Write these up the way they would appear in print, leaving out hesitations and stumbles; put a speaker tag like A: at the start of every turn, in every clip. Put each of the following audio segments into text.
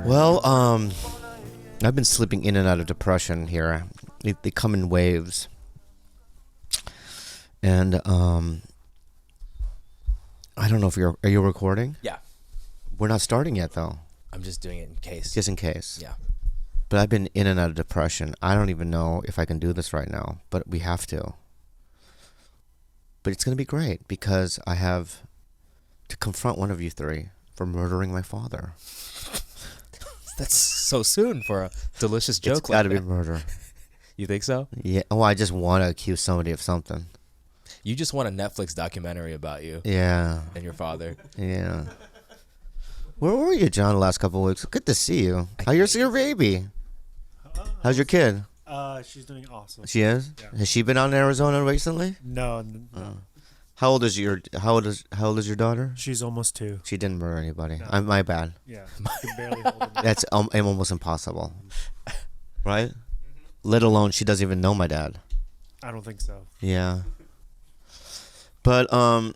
A: Well, I've been slipping in and out of depression here. They come in waves. And I don't know if are you recording?
B: Yeah.
A: We're not starting yet though.
B: I'm just doing it in case.
A: Just in case.
B: Yeah.
A: But I've been in and out of depression. I don't even know if I can do this right now, but we have to. But it's going to be great because I have to confront one of you three for murdering my father.
B: That's so soon for a delicious joke.
A: It's got to be murder.
B: You think so?
A: Yeah. Oh, I just want to accuse somebody of something.
B: You just want a Netflix documentary about you.
A: Yeah.
B: And your father.
A: Yeah. Where were you, John, the last couple of weeks? Good to see you. How's your baby? How's your kid?
C: She's doing awesome.
A: She is?
C: Yeah.
A: Has she been out in Arizona recently?
C: No.
A: How old is your daughter?
C: She's almost 2.
A: She didn't murder anybody.
C: No.
A: My bad.
C: Yeah. You can barely hold them.
A: That's almost impossible. Right? Let alone she doesn't even know my dad.
C: I don't think so.
A: Yeah. But I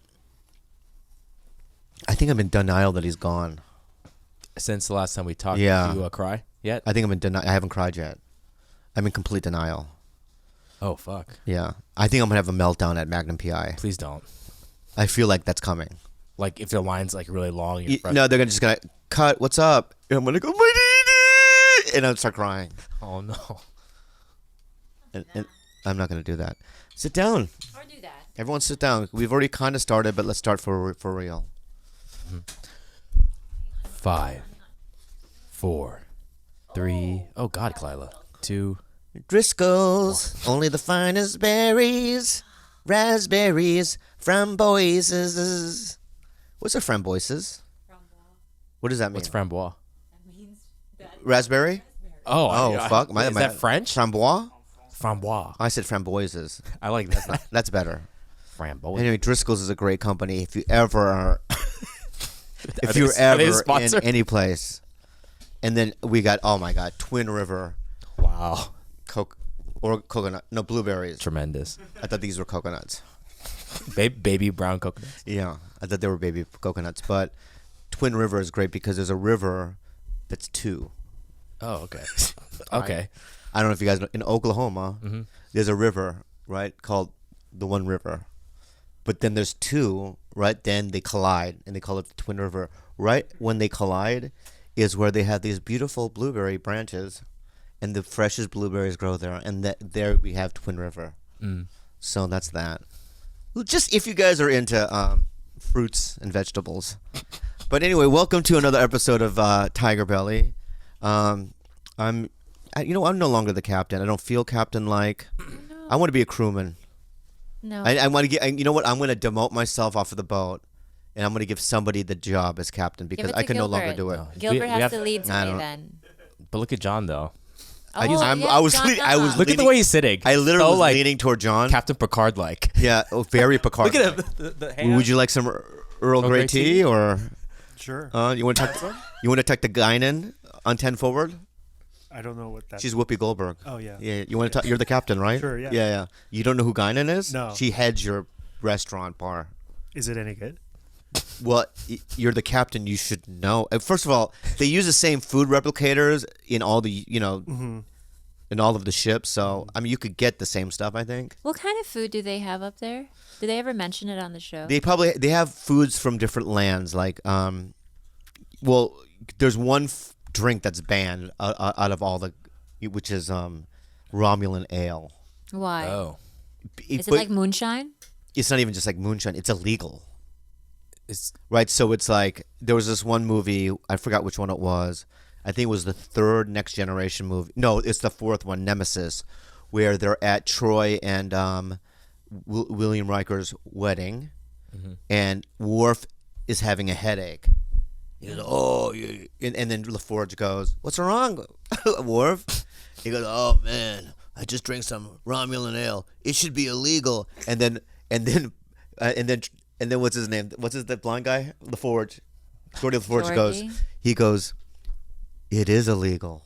A: think I'm in denial that he's gone.
B: Since the last time we talked,
A: Yeah.
B: did you cry yet?
A: I think I'm in denial. I haven't cried yet. I'm in complete denial.
B: Oh, fuck.
A: Yeah. I think I'm going to have a meltdown at Magnum PI.
B: Please don't.
A: I feel like that's coming.
B: Like, if the line's, like, really long.
A: No, they're just going to cut. What's up? And I'm going to go, my daddy! And I'll start crying.
B: Oh, no.
A: And I'm not going to do that. Sit down.
D: Or do that.
A: Everyone sit down. We've already kind of started, but let's start for real.
B: 5, 4, 3. Oh, God, Khalyla. 2.
A: Driscoll's, only the finest berries, raspberries, framboises. What's a framboises? What does that mean?
B: What's framboise?
D: That means
A: Raspberry?
B: Oh,
A: Fuck.
B: Is that French?
A: Framboise?
B: Framboise.
A: I said framboises.
B: I like that.
A: That's better.
B: Framboise.
A: Anyway, Driscoll's is a great company. If you ever are, if
B: they-
A: you're
B: are they a
A: ever in
B: sponsor?
A: any place, and then we got Twin River,
B: Wow.
A: coconut, no blueberries.
B: Tremendous.
A: I thought these were coconuts.
B: Baby brown coconuts.
A: Yeah, I thought they were baby coconuts, but Twin River is great because there's a river that's 2.
B: Oh, okay. Okay.
A: I don't know if you guys know, in Oklahoma, there's a river, right, called the One River. But then there's 2, right? Then they collide, and they call it the Twin River. Right when they collide is where they have these beautiful blueberry branches, and the freshest blueberries grow there. And there we have Twin River. So that's that. Well, just if you guys are into fruits and vegetables. But anyway, welcome to another episode of TigerBelly. I'm no longer the captain. I don't feel captain-like.
D: No.
A: I want to be a crewman.
D: No.
A: I want to get. You know what? I'm going to demote myself off of the boat, and I'm going to give somebody the job as captain because I can no longer do it.
B: No.
D: Gilbert
B: We
D: has
B: have-
D: to lead today then.
B: But look at John, though.
D: Oh,
A: I
D: yes,
A: was
D: John
A: le- I was
D: Dunlop.
B: Look at the way he's sitting.
A: I literally
B: so,
A: was
B: like,
A: leaning toward John.
B: Captain Picard-like.
A: Yeah, very Picard.
B: Look at him. The hand.
A: Would you like some Earl Grey tea or
C: Sure.
A: you want to tuck the Guinan on 10 forward?
C: I don't know what that
A: She's Whoopi Goldberg.
C: Oh, yeah.
A: Yeah, you want to? You're the captain, right?
C: Sure, yeah.
A: Yeah. You don't know who Guinan is?
C: No.
A: She heads your restaurant bar.
C: Is it any good?
A: Well, you're the captain. You should know. First of all, they use the same food replicators in all the, in all of the ships. So, I mean, you could get the same stuff, I think.
D: What kind of food do they have up there? Did they ever mention it on the show?
A: They have foods from different lands. Like, there's one drink that's banned out of all the, which is Romulan ale.
D: Why?
B: Oh.
D: Is it like moonshine?
A: It's not even just like moonshine. It's illegal.
B: It's
A: Right, so it's like there was this one movie, I forgot which one it was. I think it was the 3rd Next Generation movie. No, it's the 4th one, Nemesis, where they're at Troy and William Riker's wedding, and Worf is having a headache. He goes, "Oh," and then LaForge goes, "What's wrong, Worf?" He goes, "Oh man, I just drank some Romulan ale. It should be illegal." And then what's his name? The blind guy? LaForge. Geordie LaForge goes. He goes, "It is illegal."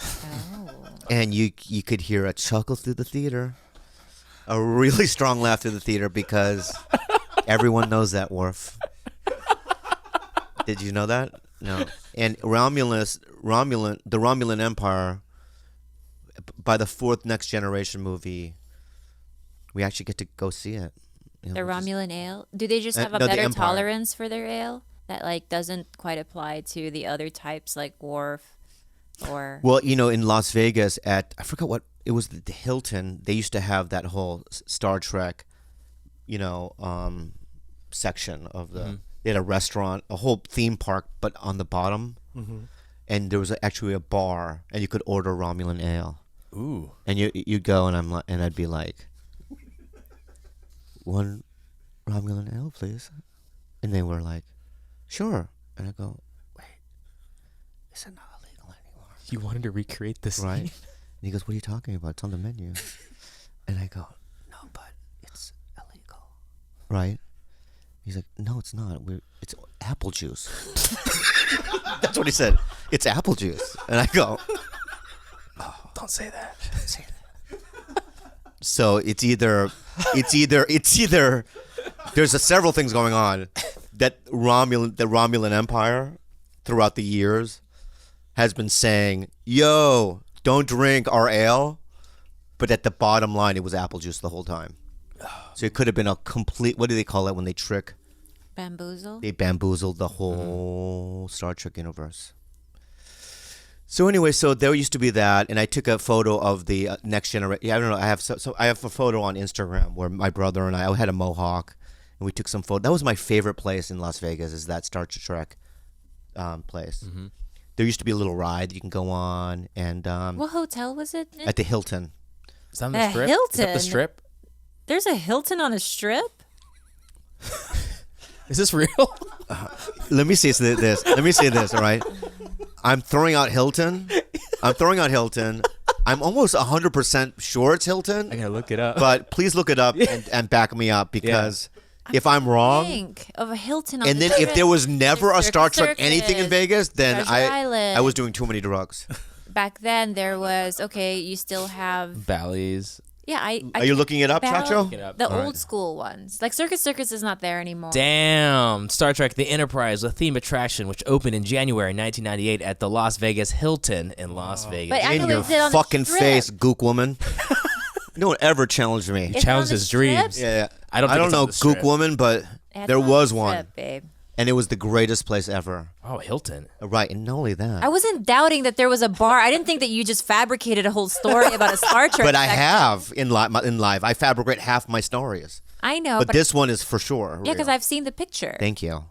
D: Oh.
A: And you could hear a chuckle through the theater. a really strong laugh through the theater because everyone knows that wharf. Did you know that? No. And the Romulan Empire, by the fourth Next Generation movie, we actually get to go see it. You know,
D: The Romulan ale. Do they just have a
A: no, the
D: better
A: Empire.
D: tolerance for their ale that like doesn't quite apply to the other types like Wharf or?
A: Well, you know, in Las Vegas I forgot what it was, the Hilton. They used to have that whole Star Trek, you know, section of the. They had a restaurant, a whole theme park, but on the bottom, and there was actually a bar, and you could order Romulan ale.
B: Ooh.
A: And you'd go, and I'd be like, one Romulan ale, please. And they were like, sure. And I go, wait, is it not illegal anymore?
B: You wanted to recreate this,
A: Right? And he goes, what are you talking about? It's on the menu. And I go, no, but it's illegal. Right? He's like, no, it's not. It's apple juice. That's what he said. It's apple juice. And I go,
B: Don't say that.
A: so it's either there's several things going on that the Romulan Empire throughout the years has been saying, yo, don't drink our ale, but at the bottom line it was apple juice the whole time. So it could have been a complete, what do they call it when they trick?
D: Bamboozle.
A: They bamboozled the whole Star Trek universe. So anyway, so there used to be that, and I took a photo of the Next Generation. Yeah, I don't know. I have I have a photo on Instagram where my brother and I had a mohawk, and we took some photo. That was my favorite place in Las Vegas. Is that Star Trek place? There used to be a little ride that you can go on, and
D: What hotel was it?
A: at the Hilton.
B: Is that on the
D: The
B: strip? Is that
D: Hilton?
B: the strip?
D: There's a Hilton on a strip?
B: Is this real?
A: Let me say this. Let me say this. All right, I'm throwing out Hilton. I'm almost 100% sure it's Hilton.
B: I gotta look it up.
A: But please look it up and back me up, because if I'm wrong,
D: Think of a Hilton on
A: and
D: the
A: then if
D: strip.
A: there was never a
D: Circus
A: Star Trek anything in
D: Circus,
A: Vegas, then
D: Treasure
A: I
D: Island.
A: was doing too many drugs.
D: Back then there was, okay, you still have,
B: Bally's.
D: yeah, I
A: Are you looking it up,
D: Ball-
A: Chacho?
B: Look it up.
D: the
A: All right.
D: old school ones. Like Circus is not there anymore.
B: Damn. Star Trek The Enterprise, a theme attraction which opened in January 1998 at the Las Vegas Hilton in Las Vegas.
D: But I
A: In
D: know
A: your
D: it's on the
A: fucking
D: strip.
A: face, gook woman. No one ever challenged me.
D: It's
B: challenged
D: on the
B: his dreams.
D: strip?
A: Yeah,
B: I don't think it's
A: know
B: on the strip.
A: gook woman, but
D: It's
A: there
D: on the
A: was one,
D: strip, babe.
A: and it was the greatest place ever.
B: Oh, Hilton.
A: Right, and not only that,
D: I wasn't doubting that there was a bar. I didn't think that you just fabricated a whole story about a Star Trek.
A: but I
D: section.
A: have in live. I fabricate half my stories,
D: I know,
A: but
D: but
A: this one is for sure.
D: yeah, because
A: real.
D: I've seen the picture.
A: Thank you.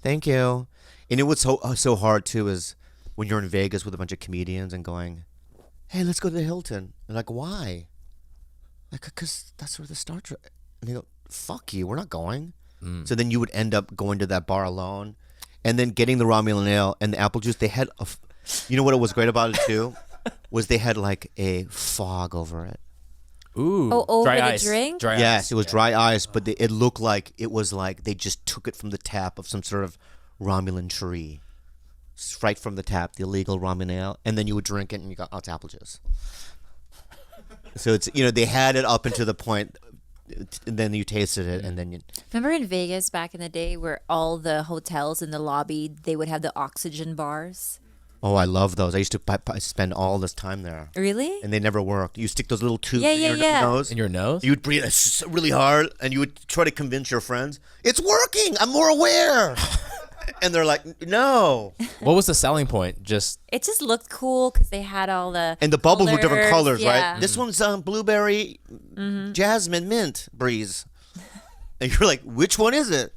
A: And it was so hard too is when you're in Vegas with a bunch of comedians and going, hey, let's go to the Hilton. And like, why? Like, because that's where the Star Trek. And they go, fuck you, we're not going. So then you would end up going to that bar alone, and then getting the Romulan ale and the apple juice. They had you know what was great about it too, was they had like a fog over it.
B: Ooh.
D: Oh, over
B: dry
D: the
B: ice.
D: drink?
B: Dry
A: Yes,
B: ice.
A: it was dry ice, but it looked like it was like they just took it from the tap of some sort of Romulan tree. Right from the tap, the illegal Romulan ale, and then you would drink it and you go, oh, it's apple juice. So it's, you know, they had it up until the point, and then you tasted it, and then you.
D: Remember in Vegas back in the day where all the hotels in the lobby, they would have the oxygen bars?
A: Oh, I love those. I used to spend all this time there,
D: Really?
A: and they never worked. You stick those little tubes
D: Yeah,
A: in your
D: yeah.
A: nose.
B: In your nose?
A: You would breathe really hard, and you would try to convince your friends, it's working, I'm more aware. And they're like, no.
B: What was the selling point? Just
D: It just looked cool because they had all the
A: And the bubbles were different colors,
D: yeah.
A: right? This one's blueberry, jasmine, mint breeze. And you're like, which one is it?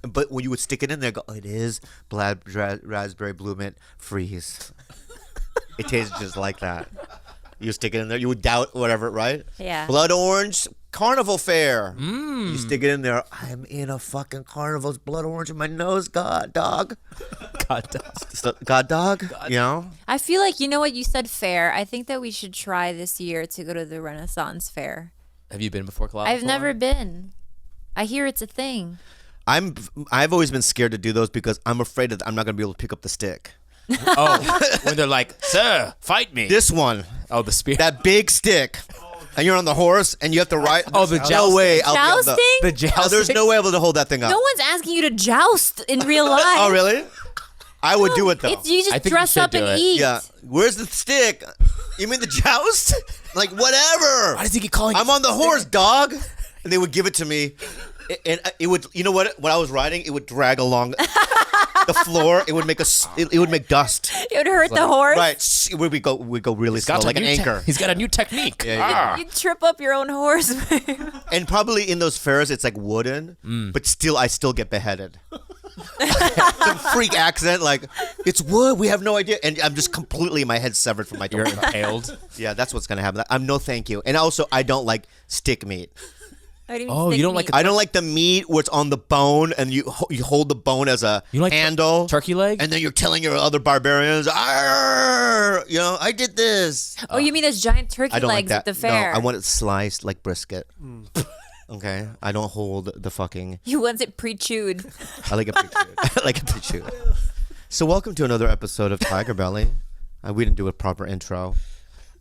A: But when you would stick it in there, go, oh, it is raspberry, blue mint, freeze. It tastes just like that. You stick it in there, you would doubt whatever, right?
D: Yeah.
A: Blood orange, carnival fair. You stick it in there. I'm in a fucking carnival's blood orange in my nose, God, dog. God, dog. You know?
D: I feel like, you know what, you said fair. I think that we should try this year to go to the Renaissance Fair.
B: have you been before, Khalyla?
D: I've never been. I hear it's a thing.
A: I've always been scared to do those because I'm afraid that I'm not going to be able to pick up the stick.
B: Oh, when they're like, sir, fight me.
A: This one,
B: Oh, the spear.
A: that big stick. and you're on the horse, and you have to ride.
B: Oh, the
A: no
B: jousting.
A: way. I'll be on
D: Jousting?
B: The jousting.
A: Oh, there's no way able to hold that thing up.
D: No one's asking you to joust in real life.
A: Oh, really? I would do it though.
D: You
B: I
D: just
B: think you
D: dress
B: should
D: up
B: do
D: and
B: it.
D: eat.
A: Yeah. Where's the stick? You mean the joust? Like whatever.
B: Why does he keep calling?
A: I'm on the horse, dog. And they would give it to me, and it would. You know what? When I was riding, it would drag along the floor. It would make it would make dust.
D: It would hurt the horse.
A: Right. We go really slow, like an anchor.
B: He's got a new technique.
D: You trip up your own horse.
A: And probably in those fairs, it's like wooden, but still, I still get beheaded. Some freak accident, like it's wood. We have no idea, and I'm just completely my head severed from my
B: You're
A: torso.
B: impaled.
A: Yeah, that's what's gonna happen. I'm no thank you, and also I don't like stick meat.
B: Oh, you don't like
A: I don't like the meat where it's on the bone, and you hold the bone as a
B: You like
A: handle,
B: turkey leg?
A: and then you're telling your other barbarians, "Arr, you know, I did this."
D: Oh, you mean those giant turkey
A: I don't like
D: legs
A: that.
D: at the fair?
A: No, I want it sliced like brisket. Okay, I don't hold the fucking.
D: You want it pre-chewed.
A: I like it pre-chewed. I like it pre-chewed. So welcome to another episode of TigerBelly. We didn't do a proper intro.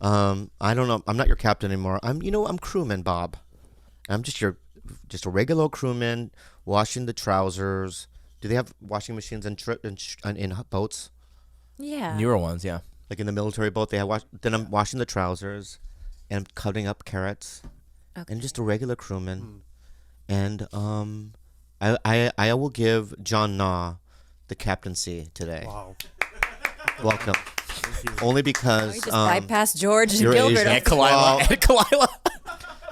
A: I don't know. I'm not your captain anymore. I'm crewman Bob. I'm just a regular crewman washing the trousers. Do they have washing machines in boats?
D: Yeah.
B: Newer ones, yeah.
A: Like in the military boat, they have then I'm washing the trousers, and I'm cutting up carrots.
D: Okay.
A: And just a regular crewman. And I will give John Na the captaincy today.
C: Wow.
A: Welcome. Only
D: Oh,
A: because
D: you just bypassed George and
A: you're
D: Gilbert.
A: Asian.
B: And Khalyla. And Khalyla.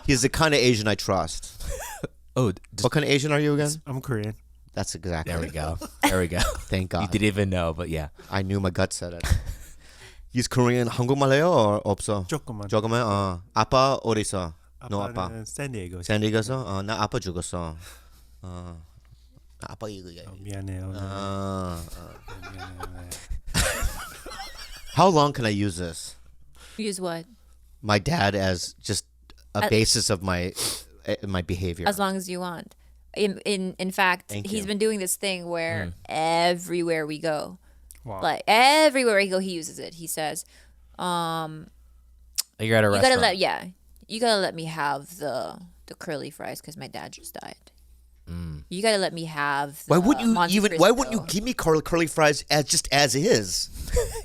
A: he's the kind of Asian I trust.
B: Oh,
A: What kind of Asian are you again?
C: I'm Korean.
A: That's exactly.
B: there we go. There we go.
A: Thank God.
B: You didn't even know, but yeah.
A: I knew my gut said it. He's Korean. 한국말 해요 or 없어?
C: 조금만.
A: 조금만. 아빠 어디서? 너 아빠.
C: 아빠는 샌디에이고.
A: 샌디에고서? 나 아빠 죽었어. 나 아빠 이거야.
C: 미안해요.
A: How long can I use this?
D: Use what?
A: My dad as just a basis of my behavior.
D: As long as you want. In fact,
A: Thank
D: he's
A: you.
D: been doing this thing where everywhere we go,
C: Wow.
D: like everywhere we go, he uses it. He says,
B: You're at a
D: "You
B: restaurant.
D: you gotta let me have the curly fries because my dad just died. You gotta let me have. The
A: Why wouldn't you
D: Monte
A: even? Why wouldn't you
D: Cristo."
A: give me curly fries as is?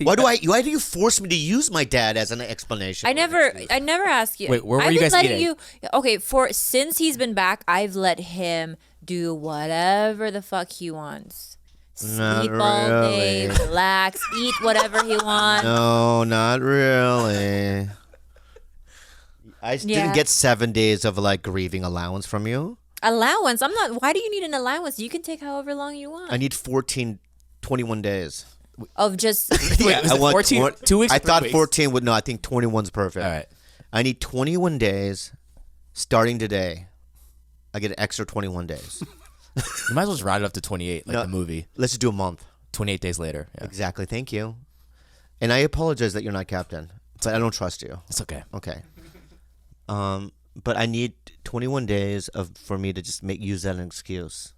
A: Why do you force me to use my dad as an explanation?
D: I never ask you.
B: Wait, where were
D: I've
B: you
D: been
B: guys
D: letting
B: eating?
D: you. Okay, since he's been back, I've let him do whatever the fuck he wants.
A: Not
D: Sleep all day,
A: really.
D: relax, eat whatever he wants.
A: No, not really. I
D: Yeah.
A: didn't get 7 days of like grieving allowance from you.
D: Allowance? I'm not. Why do you need an allowance? You can take however long you want.
A: I need 21 days.
D: Of just.
B: Wait, was
A: I
B: it
A: want
B: 14? 2 weeks?
A: I
B: or 3
A: thought
B: weeks?
A: 14 would. No, I think 21's perfect.
B: All right.
A: I need 21 days starting today. I get an extra 21 days.
B: You might as well just round it up to 28, like
A: No.
B: the movie.
A: Let's just do a month.
B: 28 days later. Yeah.
A: Exactly. Thank you. And I apologize that you're not captain, but I don't trust you.
B: It's okay.
A: Okay. But I need 21 days for me to just use that as an excuse,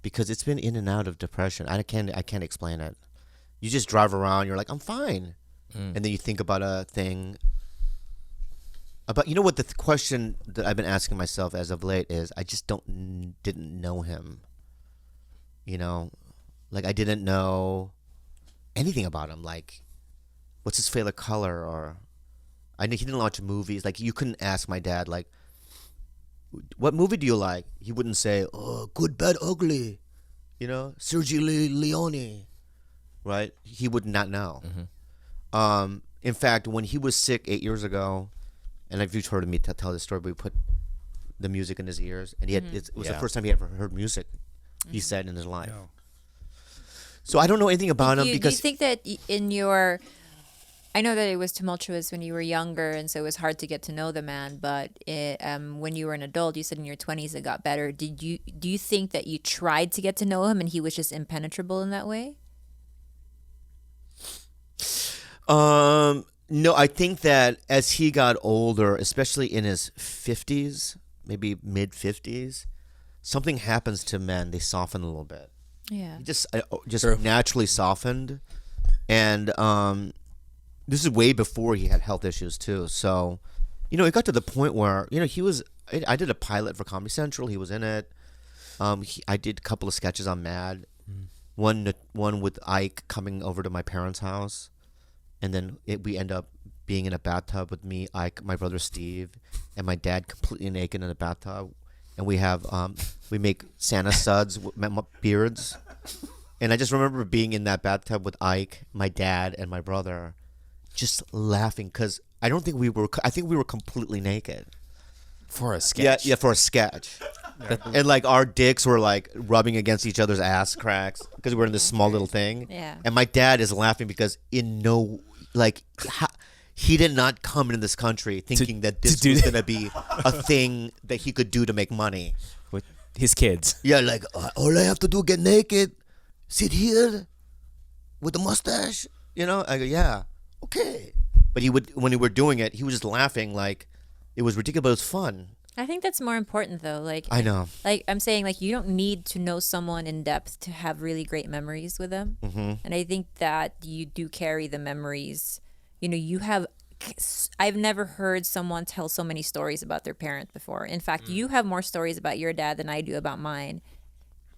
A: because it's been in and out of depression. I can't explain it. You just drive around. You're like, I'm fine, and then you think about a thing. About what the question that I've been asking myself as of late is, I just didn't know him. Like I didn't know anything about him. Like, what's his favorite color, or he didn't watch movies. Like, you couldn't ask my dad, like, what movie do you like? He wouldn't say, oh, Good, Bad, Ugly, Sergio Leone, right? He would not know. In fact, when he was sick 8 years ago, and if you've heard me tell this story, we put the music in his ears, and it was the first time he ever heard music, he said, in his life.
C: Yeah.
A: So I don't know anything about him
D: Do you
A: because
D: think that in your. I know that it was tumultuous when you were younger, and so it was hard to get to know the man. But when you were an adult, you said in your 20s it got better. Do you think that you tried to get to know him, and he was just impenetrable in that way?
A: No, I think that as he got older, especially in his 50s, maybe mid 50s, something happens to men. They soften a little bit.
D: Yeah.
A: He just
B: True.
A: naturally softened, and this is way before he had health issues too. So it got to the point where he was. I did a pilot for Comedy Central. He was in it. I did a couple of sketches on Mad. One with Ike coming over to my parents' house, and then we end up being in a bathtub with me, Ike, my brother Steve, and my dad completely naked in a bathtub, and we make Santa suds with beards, and I just remember being in that bathtub with Ike, my dad, and my brother, just laughing because I think we were completely naked.
B: For a sketch.
A: Yeah, for a sketch. And like our dicks were like rubbing against each other's ass cracks because we were in this small little thing.
D: Yeah.
A: And my dad is laughing because he did not come into this country thinking that this was going to be a thing that he could do to make money.
B: With his kids.
A: Yeah, like all I have to do get naked, sit here with a mustache. I go, yeah, okay. But when we were doing it, he was just laughing like it was ridiculous, but it was fun.
D: I think that's more important though. Like
A: I know.
D: Like I'm saying, like you don't need to know someone in depth to have really great memories with them. Mm-hmm. And I think that you do carry the memories. You have. I've never heard someone tell so many stories about their parent before. In fact, you have more stories about your dad than I do about mine,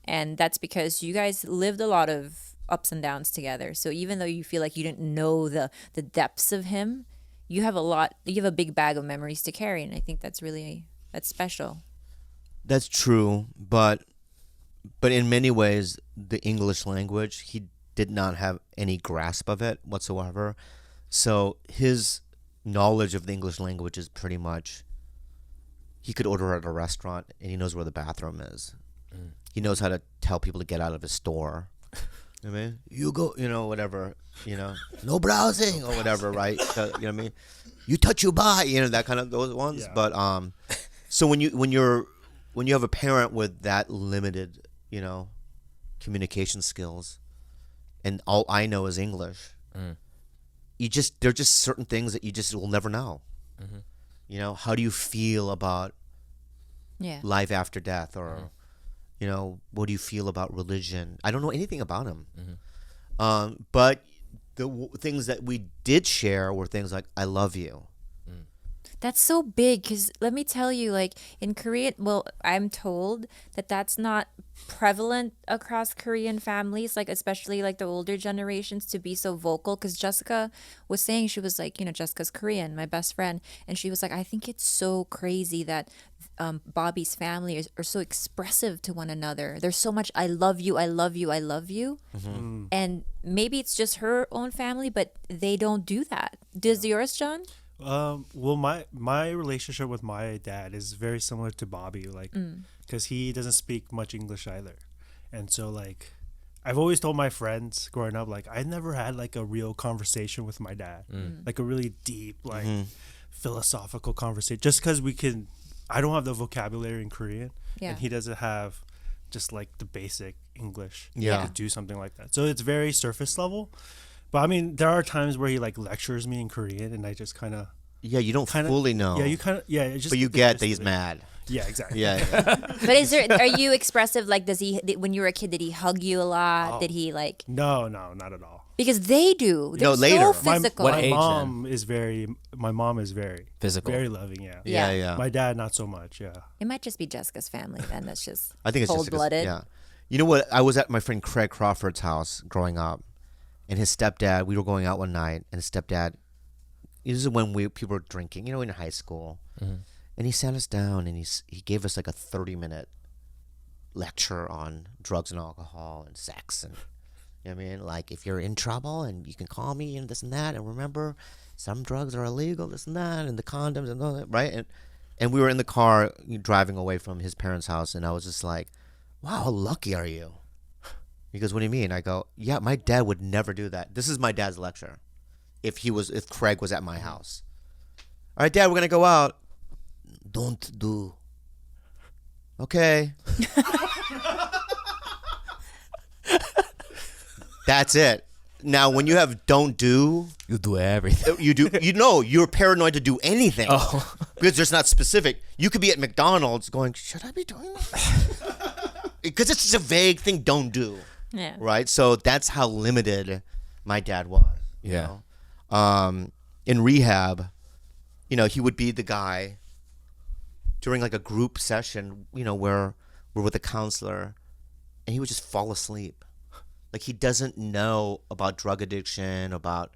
D: and that's because you guys lived a lot of ups and downs together. So even though you feel like you didn't know the depths of him, you have a big bag of memories to carry, and I think that's special.
A: That's true, but in many ways, the English language, he did not have any grasp of it whatsoever. So his knowledge of the English language is pretty much, he could order at a restaurant and he knows where the bathroom is. He knows how to tell people to get out of his store. I mean, you go, whatever, no browsing or whatever, right? You know what I mean? You touch your buy, that kind of those ones.
C: Yeah.
A: But so when you have a parent with that limited, communication skills, and all I know is English, there are just certain things that you just will never know. Mm-hmm. How do you feel about life after death, or what do you feel about religion? I don't know anything about him. Mm-hmm. But the things that we did share were things like, I love you.
D: That's so big because let me tell you, like in Korea, well, I'm told that that's not prevalent across Korean families, like especially like the older generations, to be so vocal. Because Jessica was saying, she was like, Jessica's Korean, my best friend, and she was like, I think it's so crazy that Bobby's family are so expressive to one another. There's so much I love you, I love you, I love you. Mm-hmm. And maybe it's just her own family, but they don't do that. Does yours, John?
C: Well, my relationship with my dad is very similar to Bobby, like, because he doesn't speak much English either, and so like, I've always told my friends growing up, like, I never had like a real conversation with my dad, like a really deep, like, philosophical conversation, just because I don't have the vocabulary in Korean, and he doesn't have just like the basic English to do something like that, so it's very surface level. But I mean, there are times where he like lectures me in Korean, and I just kind of
A: you don't fully know.
C: Yeah, you kind of It's just
A: but you get that he's mad.
C: Yeah, exactly.
A: Yeah.
D: But are you expressive? Like, when you were a kid, did he hug you a lot?
C: Oh.
D: Did he like?
C: No, not at all.
D: Because they do. They're
A: later.
D: so physical.
B: What
C: My
B: age
C: mom is very
B: physical,
C: very loving. Yeah.
A: Yeah.
C: My dad, not so much. Yeah.
D: It might just be Jessica's family then. That's just
A: I think it's
D: cold-blooded.
A: Yeah. You know what? I was at my friend Craig Crawford's house growing up, and his stepdad. We were going out one night, and his stepdad. This is when people were drinking, in high school, and he sat us down and he gave us like a 30-minute lecture on drugs and alcohol and sex, and you know what I mean, like, if you're in trouble and you can call me and this and that, and remember, some drugs are illegal, this and that, and the condoms and all that, right? And we were in the car driving away from his parents' house, and I was just like, wow, how lucky are you? He goes, what do you mean? I go, yeah, my dad would never do that. This is my dad's lecture. If Craig was at my house. All right, Dad, we're going to go out. Don't do. Okay. That's it. Now, when you have don't do.
B: you do everything.
A: You do. You're paranoid to do anything. Oh. Because there's not specific. You could be at McDonald's going, should I be doing this? Because it's just a vague thing, don't do.
D: Yeah.
A: Right? So that's how limited my dad was. You know? In rehab, you know, he would be the guy during like a group session, you know, where we're with a counselor, and he would just fall asleep. Like he doesn't know about drug addiction, about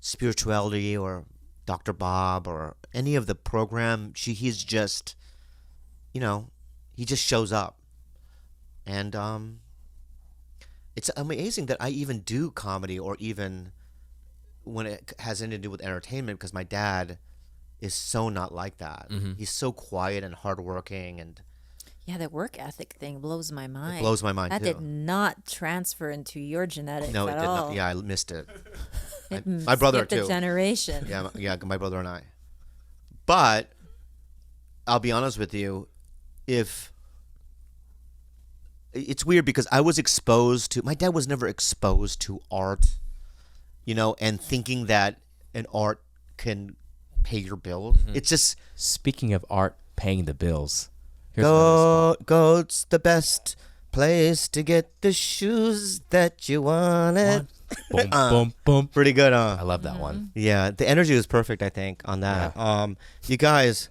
A: spirituality, or Dr. Bob, or any of the program. He's just, you know, he just shows up. And it's amazing that I even do comedy, or even when it has anything to do with entertainment, because my dad is so not like that. He's so quiet and hardworking, and
D: Yeah, the work ethic thing blows my mind.
A: it blows my mind
D: That
A: too.
D: did not transfer into your genetics
A: No, it
D: at
A: did
D: all.
A: not. Yeah, I missed it.
D: It
A: my brother
D: skipped a
A: too.
D: generation.
A: Yeah, my brother and I. But I'll be honest with you, if it's weird because I was exposed to, my dad was never exposed to art, you know, and thinking that an art can pay your bills. It's just
B: Speaking of art paying the bills, here's another spot.
A: goat's the best place to get the shoes that you wanted.
B: Boom, boom, boom.
A: Pretty good,
B: I love that one.
A: Yeah, the energy was perfect, I think, on that. You guys,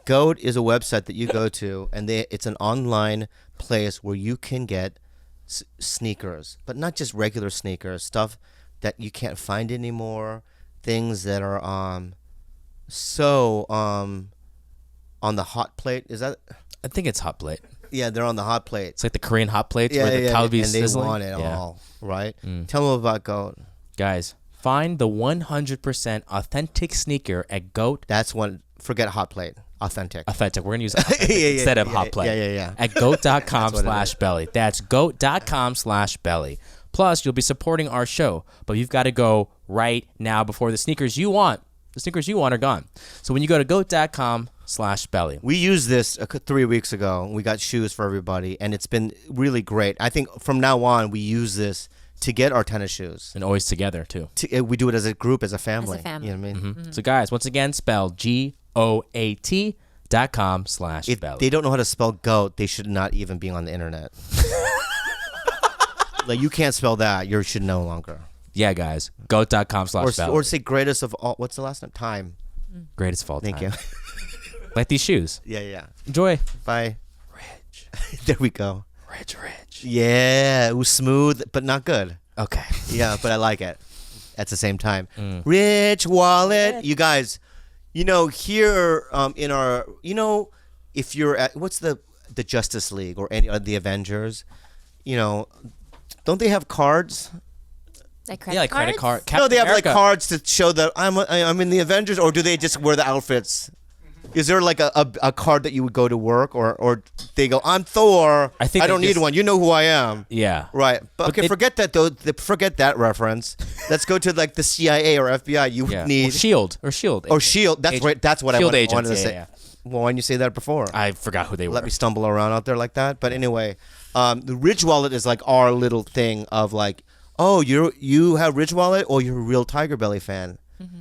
A: Goat is a website that you go to, and it's an online place where you can get sneakers, but not just regular sneakers, stuff that you can't find anymore, things that are on the hot plate. Is that?
B: I think it's hot plate.
A: Yeah, they're on the hot plate.
B: It's like the Korean hot plates where the kalbi is
A: and they
B: sizzling.
A: want it
B: Yeah.
A: all, right? Tell them about Goat.
B: Guys, find the 100% authentic sneaker at Goat.
A: That's one. Forget hot plate. Authentic.
B: Authentic. We're going to use authentic instead of hot plate.
A: Yeah.
B: At goat.com/belly. That's goat.com/belly. Plus, you'll be supporting our show, but you've got to go right now before the sneakers you want are gone. So when you go to goat.com/belly.
A: We used this 3 weeks ago. We got shoes for everybody, and it's been really great. I think from now on, we use this to get our tennis shoes.
B: And always together, too.
A: We do it as a group, as a family.
D: family.
A: You know what I mean?
B: So, guys, once again, spell GOAT.com/belly.
A: If they don't know how to spell goat, they should not even be on the internet. Like, you can't spell that. You should no longer.
B: Yeah, guys. Goat.com/belly.
A: Or say greatest of all. What's the last name? Time.
B: Greatest of all time.
A: Thank you.
B: Like these shoes.
A: Yeah.
B: Enjoy.
A: Bye.
B: Rich.
A: There we go.
B: Rich.
A: Yeah. It was smooth, but not good.
B: Okay.
A: Yeah, but I like it at the same time. Rich wallet. You guys, you know, here in our, you know, if you're at, what's the Justice League or any of the Avengers, you know, don't they have cards?
D: Like credit
B: Yeah, like credit
D: cards?
B: card.
A: No, they have like
B: America.
A: cards to show that I'm in the Avengers, or do they just wear the outfits? Is there like a card that you would go to work, or they go, I'm Thor,
B: I think
A: I
B: they
A: don't need
B: just-
A: one, you know who I am.
B: Yeah.
A: Right, but okay,
B: they-
A: forget that though. Forget that reference. Let's go to like the CIA or FBI. You
B: Yeah.
A: would need
B: Or Shield. Or Shield.
A: or Shield. That's
B: Agent-
A: right. That's what
B: Shield
A: I
B: agents,
A: wanted to
B: yeah,
A: say.
B: yeah.
A: Well, why didn't you say that before?
B: I forgot who they were.
A: Let me stumble around out there like that. But anyway, the Ridge Wallet is like our little thing of like, oh, you have Ridge Wallet, or you're a real TigerBelly fan.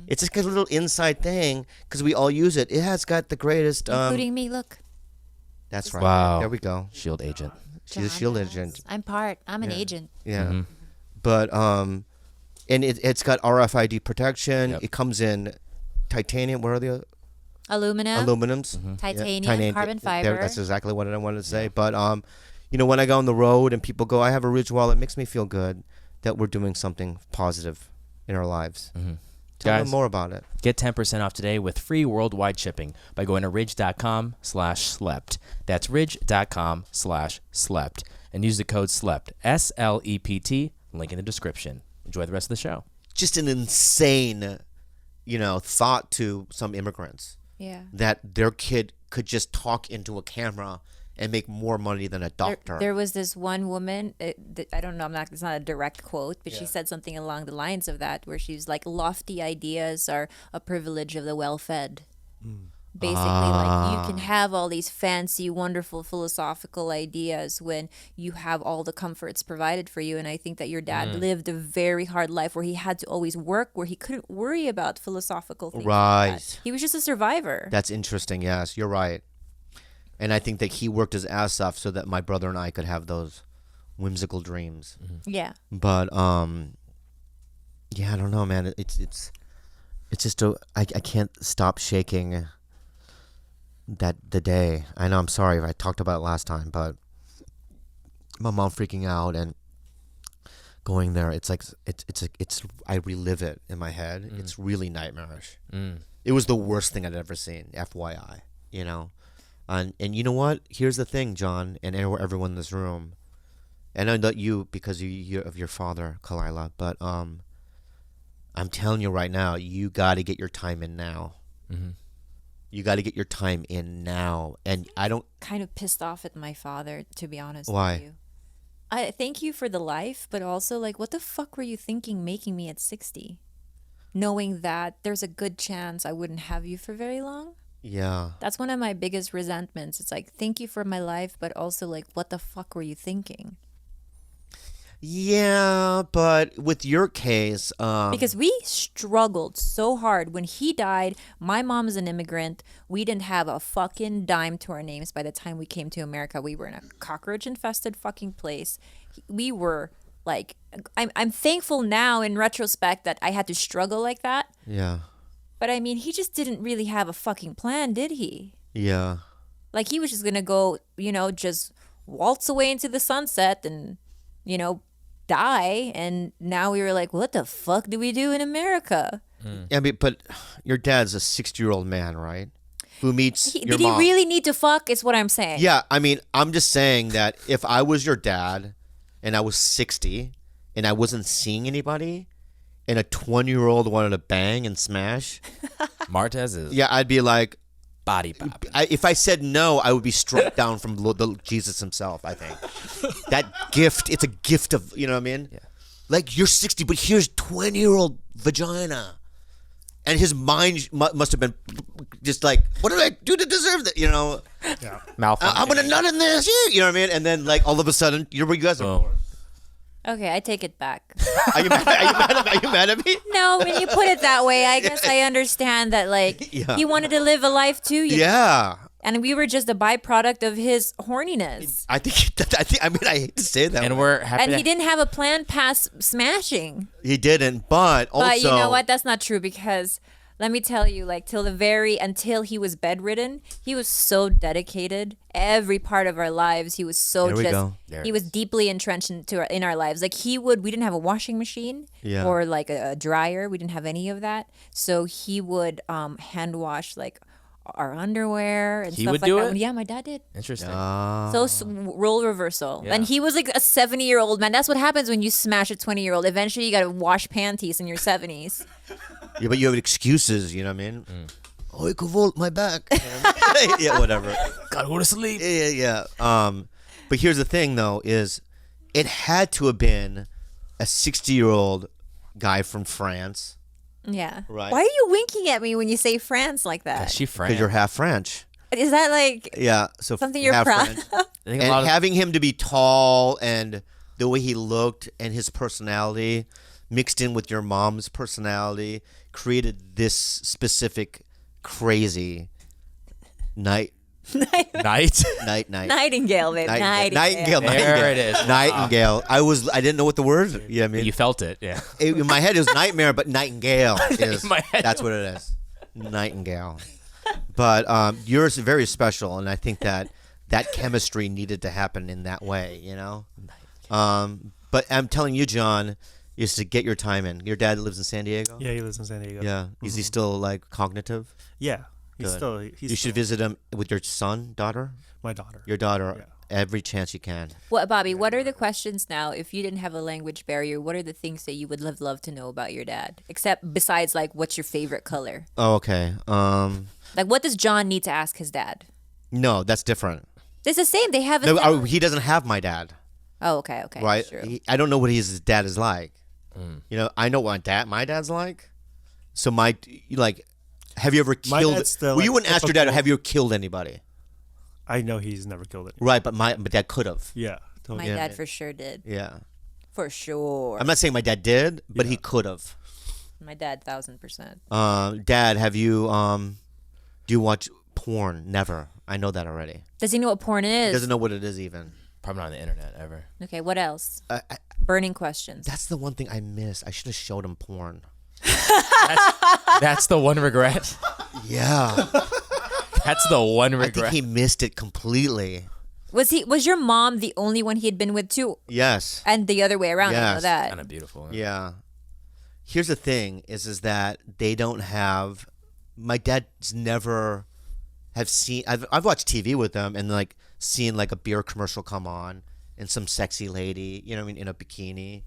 A: It's just a little inside thing because we all use it. It has got the greatest.
D: Including me, look.
A: That's right.
B: Wow.
A: There we go.
B: Shield agent.
A: She's a Shield agent.
D: I'm an agent.
A: Yeah. But and it's got RFID protection.
B: Yep.
A: It comes in titanium. What are the
D: Aluminum,
A: aluminums?
D: titanium, carbon fiber.
A: That's exactly what I wanted to say. But you know, when I go on the road and people go, I have a Ridge Wallet, it makes me feel good that we're doing something positive in our lives. Tell
B: Guys,
A: them more about it.
B: Get 10% off today with free worldwide shipping by going to ridge.com/slept. That's ridge.com/slept. And use the code SLEPT. SLEPT. Link in the description. Enjoy the rest of the show.
A: Just an insane, you know, thought to some immigrants
D: Yeah.
A: that their kid could just talk into a camera and make more money than a doctor.
D: There was this one woman. I don't know. It's not a direct quote, but she said something along the lines of that, where she was like, "Lofty ideas are a privilege of the well-fed." Basically, like you can have all these fancy, wonderful philosophical ideas when you have all the comforts provided for you. And I think that your dad lived a very hard life where he had to always work, where he couldn't worry about philosophical things.
A: Right.
D: Like that. He was just a survivor.
A: That's interesting. Yes, you're right. And I think that he worked his ass off so that my brother and I could have those whimsical dreams.
D: Yeah.
A: But yeah, I don't know, man. It's it's just I can't stop shaking the day. I know, I'm sorry if I talked about it last time, but my mom freaking out and going there, it's like it's I relive it in my head. It's really nightmarish. It was the worst thing I'd ever seen, FYI, you know. And you know what? Here's the thing, John, and everyone in this room. And I know you because you of your father, Khalyla, but I'm telling you right now, you got to get your time in now. You got to get your time in now. And I don't...
D: Kind of pissed off at my father, to be honest
A: Why?
D: with you. I thank you for the life, but also, like, what the fuck were you thinking making me at 60? Knowing that there's a good chance I wouldn't have you for very long?
A: Yeah.
D: That's one of my biggest resentments. It's like, thank you for my life, but also, like, what the fuck were you thinking?
A: Yeah, but with your case...
D: Because we struggled so hard. When he died, my mom is an immigrant. We didn't have a fucking dime to our names by the time we came to America. We were in a cockroach-infested fucking place. We were, like... I'm thankful now, in retrospect, that I had to struggle like that.
A: Yeah.
D: But, I mean, he just didn't really have a fucking plan, did he?
A: Yeah.
D: Like, he was just gonna go, you know, just waltz away into the sunset and, you know, die. And now we were like, what the fuck do we do in America?
A: I mean, but your dad's a 60-year-old man, right? Who meets your
D: did
A: mom.
D: he really need to fuck, is what I'm saying.
A: Yeah, I mean, I'm just saying that if I was your dad and I was 60 and I wasn't seeing anybody and a 20-year-old wanted to bang and smash,
B: Martez is
A: yeah, I'd be like,
B: body popping.
A: if I said no, I would be struck down from Jesus himself, I think. That gift, it's a gift of, you know what I mean?
B: Yeah.
A: Like, you're 60, but here's 20-year-old vagina. And his mind must have been just like, what did I do to deserve that? You know?
C: Yeah.
B: Malfunction.
A: I'm going to nut in this. Yeah. You know what I mean? And then, like, all of a sudden, you guys are born.
D: Okay, I take it back.
A: Are you mad at me?
D: No, when you put it that way, I guess I understand that, like,
A: Yeah.
D: he wanted to live a life too. You know?
A: Yeah.
D: And we were just a byproduct of his horniness.
A: I mean, I hate to say that.
B: And we're happy.
D: And he didn't have a plan past smashing.
A: He didn't, but also.
D: But you know what? That's not true, because let me tell you, like, until he was bedridden, he was so dedicated. Every part of our lives, he was so
A: There we go.
D: he was deeply entrenched in our lives. Like, we didn't have a washing machine
A: Yeah.
D: or like a dryer. We didn't have any of that. So he would hand wash like our underwear and
B: He
D: stuff
B: would
D: like
B: do
D: that.
B: it?
D: Yeah, my dad did.
B: Interesting.
D: Role reversal.
B: Yeah.
D: And he was like a 70-year-old man. That's what happens when you smash a 20-year-old. Eventually, you got to wash panties in your 70s.
A: Yeah, but you have excuses, you know what I mean? Oh, I could vault my back. Yeah, whatever.
B: Gotta go to sleep.
A: Yeah. But here's the thing, though, is it had to have been a 60-year-old guy from France.
D: Yeah.
A: Right.
D: Why are you winking at me when you say France like that?
B: She
A: Because
B: French.
A: you're half French.
D: Is that like
A: Yeah, so
D: something you're
A: half
D: proud
A: French.
D: of?
B: I think a
A: And
B: lot of
A: having him to be tall and the way he looked and his personality mixed in with your mom's personality created this specific crazy night.
D: Nightingale, babe.
A: Nightingale.
B: There it is.
A: Nightingale. I didn't know what the word. Yeah, I mean,
B: you felt it. Yeah.
A: in my head it was nightmare, but nightingale is.
B: In my head
A: That's what it is. Nightingale. But yours is very special, and I think that chemistry needed to happen in that way. You know. But I'm telling you, John, is to get your time in. Your dad lives in San Diego.
C: Yeah, he lives in San Diego.
A: Yeah. Is he still like cognitive?
C: Yeah. He's
A: Good.
C: still.
A: You should visit him with your son, daughter.
C: My daughter.
A: Your daughter.
C: Yeah.
A: Every chance you can.
D: What, Bobby? What are the questions now? If you didn't have a language barrier, what are the things that you would love to know about your dad? Except besides, like, what's your favorite color?
A: Oh, okay.
D: Like, what does John need to ask his dad?
A: No, that's different.
D: It's the same. They have a.
A: No, he doesn't have my dad.
D: Oh, okay.
A: Right?
D: True.
A: I don't know what his dad is like. You know, I know what my dad's like. So have you ever
C: My
A: killed?
C: dad's the,
A: Well,
C: like,
A: you wouldn't ask your dad,
C: typical-
A: have you ever killed anybody?
C: I know he's never killed it.
A: Right, but my dad could have.
C: Yeah.
D: My
C: Totally.
D: dad for sure did.
A: Yeah.
D: For sure.
A: I'm not saying my dad did, but he could have.
D: My dad, 1000%.
A: Dad, have you do you watch porn? Never. I know that already.
D: Does he know what porn
A: He
D: is?
A: doesn't know what it is even.
B: Probably not on the internet ever.
D: Okay, what else?
A: I,
D: Burning questions.
A: that's the one thing I miss. I should have showed him porn.
B: That's the one regret.
A: Yeah.
B: That's the one
A: I think
B: regret.
A: he missed it completely.
D: Was your mom the only one he had been with too?
A: Yes.
D: And the other way around, I know
A: Yes.
D: that.
B: Kind of beautiful.
A: Yeah. Here's the thing is that they don't have, my dad's never have seen, I've watched TV with them and like seen like a beer commercial come on and some sexy lady, you know what I mean, in a bikini,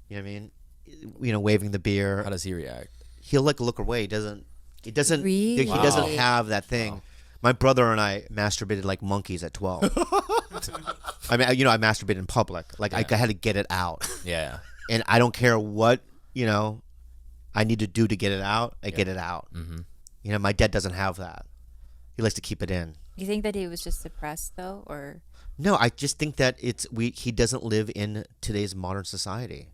A: you know what I mean, waving the beer.
B: How does he react?
A: He'll like look away. He doesn't
D: Really?
A: he doesn't have that thing. My brother and I masturbated like monkeys at 12. I mean, I masturbated in public. Like I had to get it out.
B: Yeah.
A: And I don't care what, I need to do to get it out. I get it out.
B: Mm-hmm.
A: My dad doesn't have that. He likes to keep it in.
D: You think that he was just suppressed though, or?
A: No, I just think that he doesn't live in today's modern society.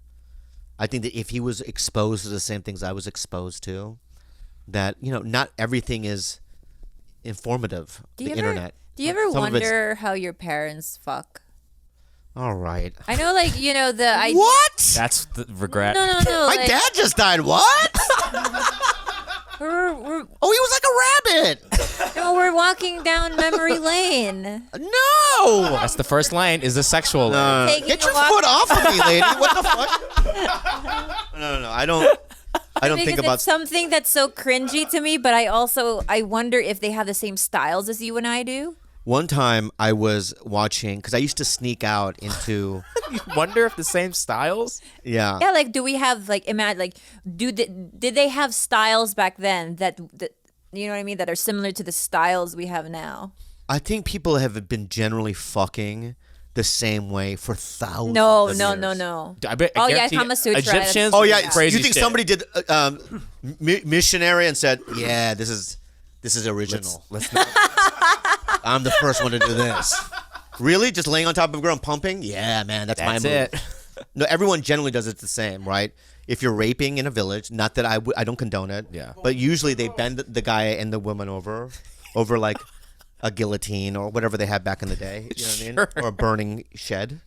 A: I think that if he was exposed to the same things I was exposed to, that not everything is informative. Internet.
D: Do you ever
A: Some of it's-
D: wonder how your parents fuck?
A: All right.
D: I know, like the idea.
A: What?
B: That's the regret.
D: No.
A: My
D: like,
A: dad just died. What?
D: We're,
A: Oh, he was like a rabbit.
D: no, we're walking down memory lane.
A: No.
B: That's the first lane. Is the sexual lane.
D: Taking
A: Get
D: a
A: your
D: walk-
A: foot off of me, lady. What the fuck? No. I don't
D: Because
A: think about.
D: it's something that's so cringy to me, but I wonder if they have the same styles as you and I do.
A: One time I was watching because I used to sneak out into.
B: You wonder if the same styles.
A: Yeah.
D: Yeah, like do we have like did they have styles back then that you know what I mean, that are similar to the styles we have now?
A: I think people have been generally fucking the same way for thousands.
D: No.
A: of years.
B: I bet.
D: Oh, yeah,
B: guarantee
D: Kama Sutra.
B: Egyptians.
A: Oh yeah,
B: crazy
A: you think
B: shit.
A: somebody did missionary and said, "Yeah, this is original.
B: Let's not.
A: I'm the first one to do this." Really? Just laying on top of a girl and pumping? Yeah, man, that's my
B: That's
A: move.
B: it.
A: No, everyone generally does it the same, right? If you're raping in a village, not that I don't condone it.
B: Yeah.
A: But usually they bend the guy and the woman over like a guillotine or whatever they had back in the day. You know what I mean?
B: Sure.
A: Or a burning shed.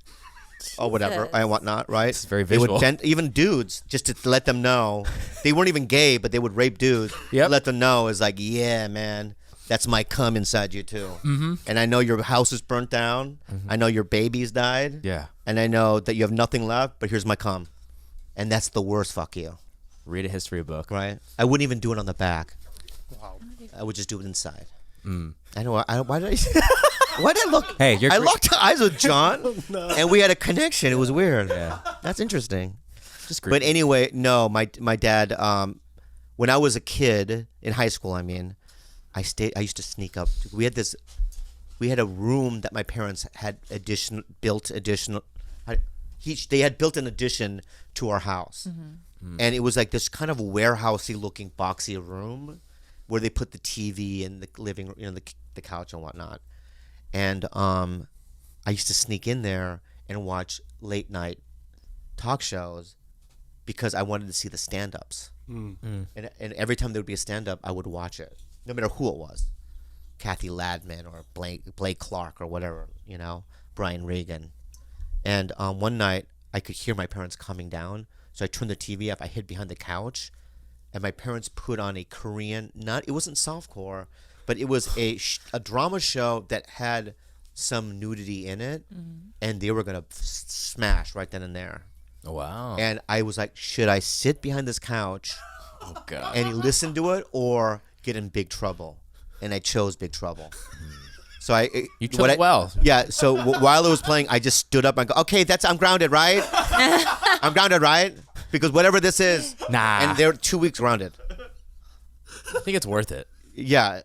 A: Or whatever
D: Jesus.
A: and whatnot, right?
B: It's very
A: They would
B: visual.
A: bend, even dudes, just to let them know. They weren't even gay, but they would rape dudes.
B: Yep.
A: To let them know is like, yeah, man, that's my cum inside you too. Mm-hmm. And I know your house is burnt down. I know your baby's died.
B: Yeah.
A: And I know that you have nothing left, but here's my cum. And that's the worst fuck you,
B: Read a history book.
A: right? I wouldn't even do it on the back.
C: Wow.
A: I would just do it inside.
B: Mm.
A: I know. Why did I? Why did I look?
B: Hey, you're
A: I
B: gre-
A: locked eyes with John, and we had a connection. It was weird.
B: Yeah.
A: That's interesting.
B: Just
A: But anyway, no, my dad. When I was a kid in high school, I used to sneak up. We had a room that my parents had built additional. They had built an addition to our house, and it was like this kind of warehousey looking boxy room where they put the TV and the living, the couch and whatnot. And I used to sneak in there and watch late night talk shows because I wanted to see the stand-ups. And every time there would be a stand-up, I would watch it, no matter who it was. Kathy Ladman or Blake Clark or whatever, Brian Regan. And one night, I could hear my parents coming down, so I turned the TV off. I hid behind the couch, and my parents put on a Korean, it wasn't softcore, but it was a drama show that had some nudity in it, and they were going to smash right then and there.
B: Oh, wow.
A: And I was like, should I sit behind this couch
B: Oh, God.
A: and listen to it or get in big trouble? And I chose big trouble. So
B: You chose well.
A: Yeah. So while it was playing, I just stood up and go, okay, I'm grounded, right? I'm grounded, right? Because whatever this is.
B: Nah.
A: And they're 2 weeks grounded.
B: I think it's worth it.
A: Yeah.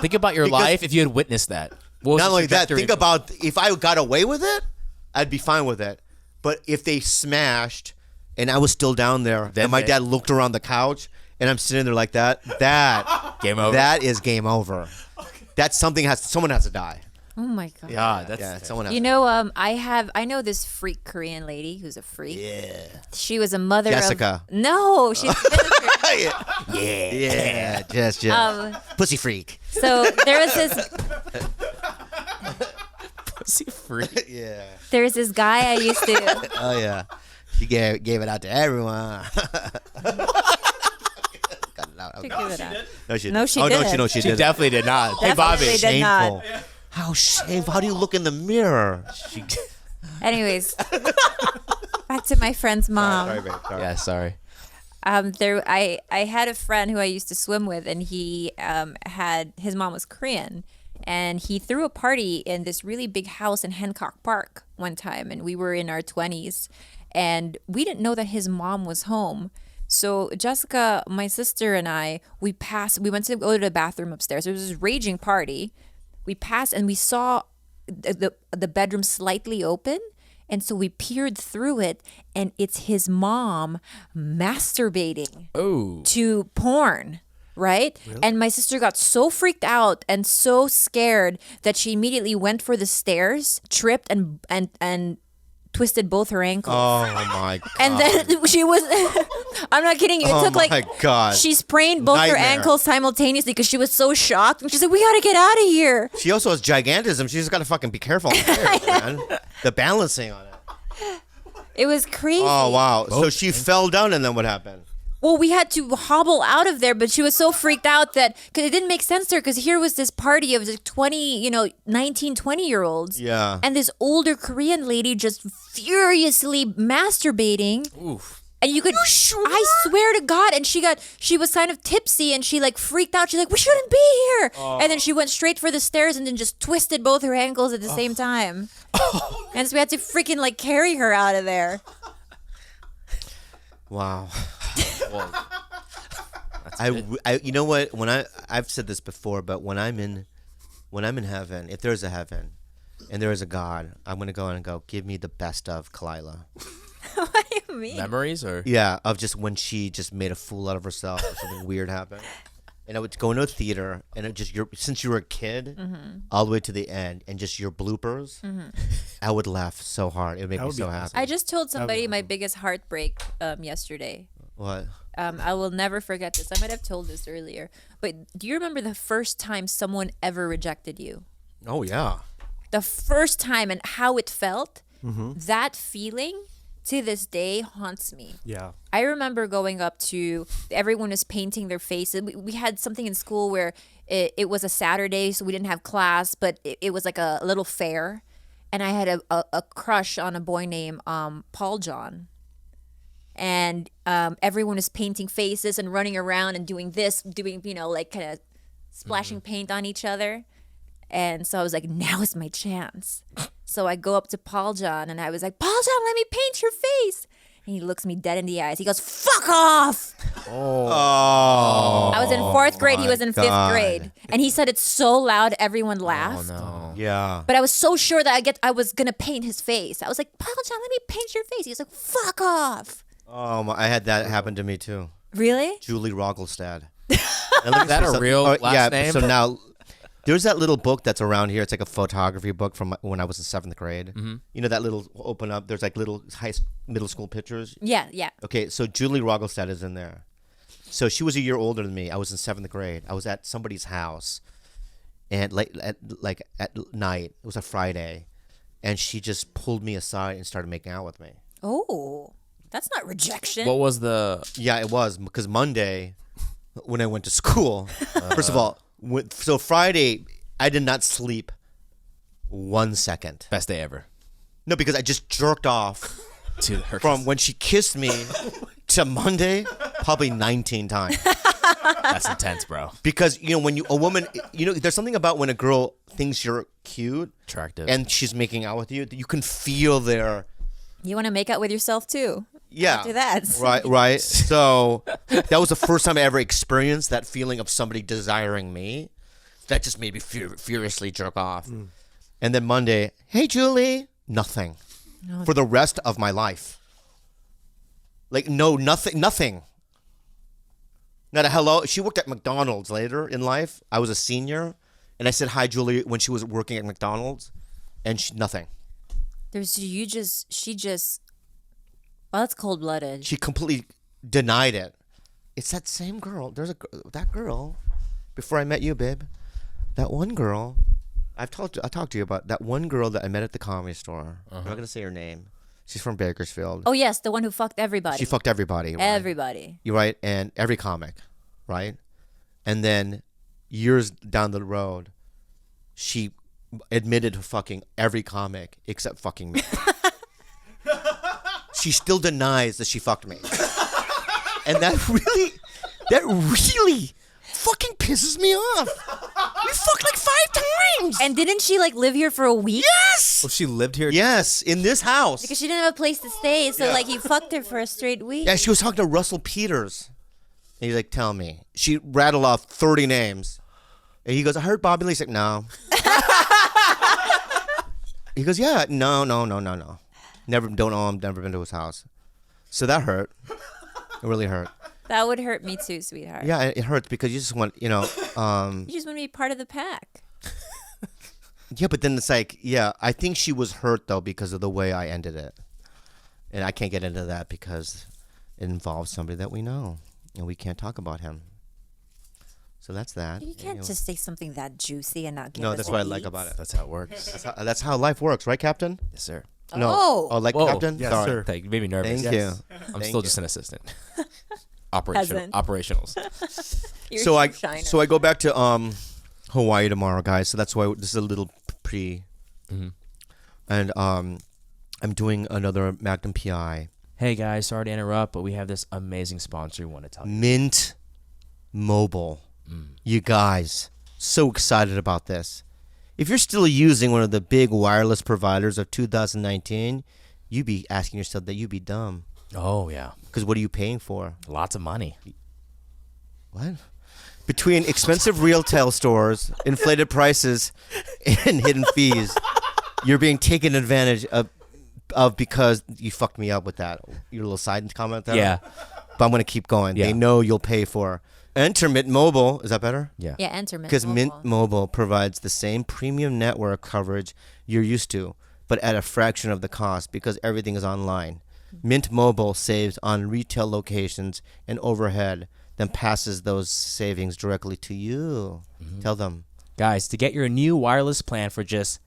B: Think about your
A: Because-
B: life if you had witnessed that. What was
A: Not
B: the
A: only that,
B: trajectory
A: think about if I got away with it, I'd be fine with it. But if they smashed and I was still down there
B: Then
A: and my
B: they-
A: dad looked around the couch and I'm sitting there like that
B: Game over.
A: That is game over. That's someone has to die.
D: Oh my god.
B: Yeah, that's
A: Yeah, someone has
D: You
A: to
D: know, I know this freak Korean lady who's a freak.
A: Yeah.
D: She was a mother
A: Jessica.
D: of No, she's
A: Yeah. Just pussy freak.
D: so there was this
B: Pussy free.
A: Yeah.
D: there's this guy I used to
A: Oh yeah. She gave it out to everyone.
D: Should give it up.
A: No, she.
D: No, she
A: oh,
D: didn't.
A: No, she
B: She
A: did.
B: definitely did not. Hey, Bobby.
D: Definitely did not.
A: Shameful. How shameful. How do you look in the mirror?
D: Anyways, back to my friend's mom.
A: Sorry, babe. Sorry.
B: Yeah, sorry.
D: I had a friend who I used to swim with, and he had his mom was Korean, and he threw a party in this really big house in Hancock Park one time, and we were in our 20s, and we didn't know that his mom was home. So Jessica, my sister, and I, we went to go to the bathroom upstairs. There was this raging party. We passed and we saw the bedroom slightly open. And so we peered through it, and it's his mom masturbating to porn, right? Really? And my sister got so freaked out and so scared that she immediately went for the stairs, tripped, and twisted both her ankles.
A: Oh my god!
D: And then she was. I'm not kidding you. It took like.
A: Oh my god!
D: She sprained both her ankles simultaneously because she was so shocked. And she's like, "We gotta get out of here."
A: She also has gigantism. She's just gotta fucking be careful, man. The balancing on it.
D: It was crazy.
A: Oh wow! So she fell down, and then what happened?
D: Well, we had to hobble out of there, but she was so freaked out that because it didn't make sense to her. Because here was this party of like 19, 20-year-olds,
A: Yeah.
D: and this older Korean lady just furiously masturbating.
B: Oof.
D: And you could, I swear to God, and she was kind of tipsy, and she like freaked out. She's like, "We shouldn't be here," and then she went straight for the stairs, and then just twisted both her ankles at the same time, and so we had to freaking like carry her out of there.
A: Wow.
B: Well,
A: I you know what? I've said this before, but when I'm in heaven, if there's a heaven, and there is a God, I'm gonna go and go, give me the best of Khalyla.
D: What do you mean?
B: memories or
A: Yeah, of just when she just made a fool out of herself or something weird happened. And I would go into a theater, and it just since you were a kid, all the way to the end, and just your bloopers, I would laugh so hard. It would make me so happy.
D: I just told somebody my biggest heartbreak yesterday.
A: What?
D: I will never forget this. I might have told this earlier, but do you remember the first time someone ever rejected you?
A: Oh yeah.
D: The first time and how it felt? That feeling to this day haunts me.
C: Yeah.
D: I remember going up to, everyone was painting their faces. We had something in school where it was a Saturday, so we didn't have class, but it was like a little fair. And I had a crush on a boy named Paul John. And everyone was painting faces and running around and doing like kind of splashing paint on each other. And so I was like, now is my chance. So I go up to Paul John and I was like, "Paul John, let me paint your face." And he looks me dead in the eyes. He goes, "Fuck off."
A: Oh.
D: I was in 4th grade. He was in 5th
A: God.
D: grade. And he said it so loud, everyone laughed.
B: no.
A: Yeah.
D: But I was so sure that I was going to paint his face. I was like, "Paul John, let me paint your face." He was like, "Fuck off."
A: Oh, I had that happen to me too.
D: Really?
A: Julie Rogelstad.
B: Is that a real last name?
A: So now, there's that little book that's around here. It's like a photography book from when I was in 7th grade. You know that little open up. There's like little middle school pictures.
D: Yeah.
A: Okay, so Julie Rogelstad is in there. So she was a year older than me. I was in 7th grade. I was at somebody's house, and at night. It was a Friday, and she just pulled me aside and started making out with me.
D: Oh, that's not rejection.
B: What was the?
A: Yeah, it was because Monday, when I went to school, first of all, so Friday I did not sleep 1 second.
B: Best day ever.
A: No, because I just jerked off
B: To her.
A: from when she kissed me to Monday, probably 19 times.
B: That's intense, bro.
A: Because when a woman, there's something about when a girl thinks you're cute,
B: Attractive.
A: and she's making out with you, you can feel their.
D: You want to make out with yourself too?
A: Yeah.
D: After that.
A: Right. So that was the first time I ever experienced that feeling of somebody desiring me. That just made me furiously jerk off. And then Monday, "Hey, Julie," nothing. For the rest of my life. Like, no, nothing. Not a hello. She worked at McDonald's later in life. I was a senior. And I said, "Hi, Julie," when she was working at McDonald's. And nothing.
D: Well, that's cold-blooded.
A: She completely denied it. It's that same girl. That girl. Before I met you, babe. That one girl. I talked to you about that one girl that I met at the Comedy Store. I'm not gonna say her name. She's from Bakersfield.
D: Oh, yes, the one who fucked everybody.
A: She fucked everybody. Right?
D: Everybody.
A: You're right, and every comic, right? And then years down the road, she admitted to fucking every comic except fucking me. She still denies that she fucked me. And that really fucking pisses me off. We fucked like 5 times.
D: And didn't she like live here for a week?
A: Yes.
B: Well, she lived here.
A: Yes, in this house.
D: Because she didn't have a place to stay, so like you fucked her for a straight week.
A: Yeah, she was talking to Russell Peters. And he's like, tell me. She rattled off 30 names. And he goes, I heard Bobby Lee's like, no. He goes, yeah, no. Never been to his house. So that hurt. It really hurt.
D: That would hurt me too, sweetheart.
A: Yeah, it hurts because you just want,
D: You just want to be part of the pack.
A: Yeah, but then it's like, yeah, I think she was hurt though because of the way I ended it. And I can't get into that because it involves somebody that we know. And we can't talk about him. So that's that.
D: You can't just say something that juicy and not give
A: No,
D: us
A: that's
D: a
A: what I
D: beat.
A: like about it.
B: That's how it works.
A: That's how life works, right, Captain?
B: Yes, sir.
A: No.
D: Oh.
A: Like
B: Whoa.
A: Captain?
C: Yes,
A: Sorry.
C: sir.
B: Thank you. Made me nervous.
A: Thank you.
B: I'm
A: Thank
B: still
A: you.
B: just an assistant.
D: Peasant.
B: Operationals.
D: You're
A: So I
D: China.
A: go back to Hawaii tomorrow, guys. So that's why this is a little pre. And I'm doing another Magnum PI.
B: Hey guys, sorry to interrupt, but we have this amazing sponsor we want to tell you.
A: Mint Mobile. You guys, so excited about this. If you're still using one of the big wireless providers of 2019, you'd be asking yourself that you'd be dumb.
B: Oh yeah,
A: Because what are you paying for?
B: lots of money.
A: What? Between expensive retail stores, inflated prices, and hidden fees, you're being taken advantage of because you fucked me up with that. Your little side comment there?
B: Yeah.
A: But I'm going to keep going.
B: Yeah.
A: They know you'll pay for. Enter Mint Mobile. Is that better?
B: Yeah.
D: Yeah, enter Mint
A: Because
D: Mobile.
A: Mint Mobile provides the same premium network coverage you're used to, but at a fraction of the cost because everything is online. Mint Mobile saves on retail locations and overhead, then passes those savings directly to you. Tell them.
B: Guys, to get your new wireless plan for just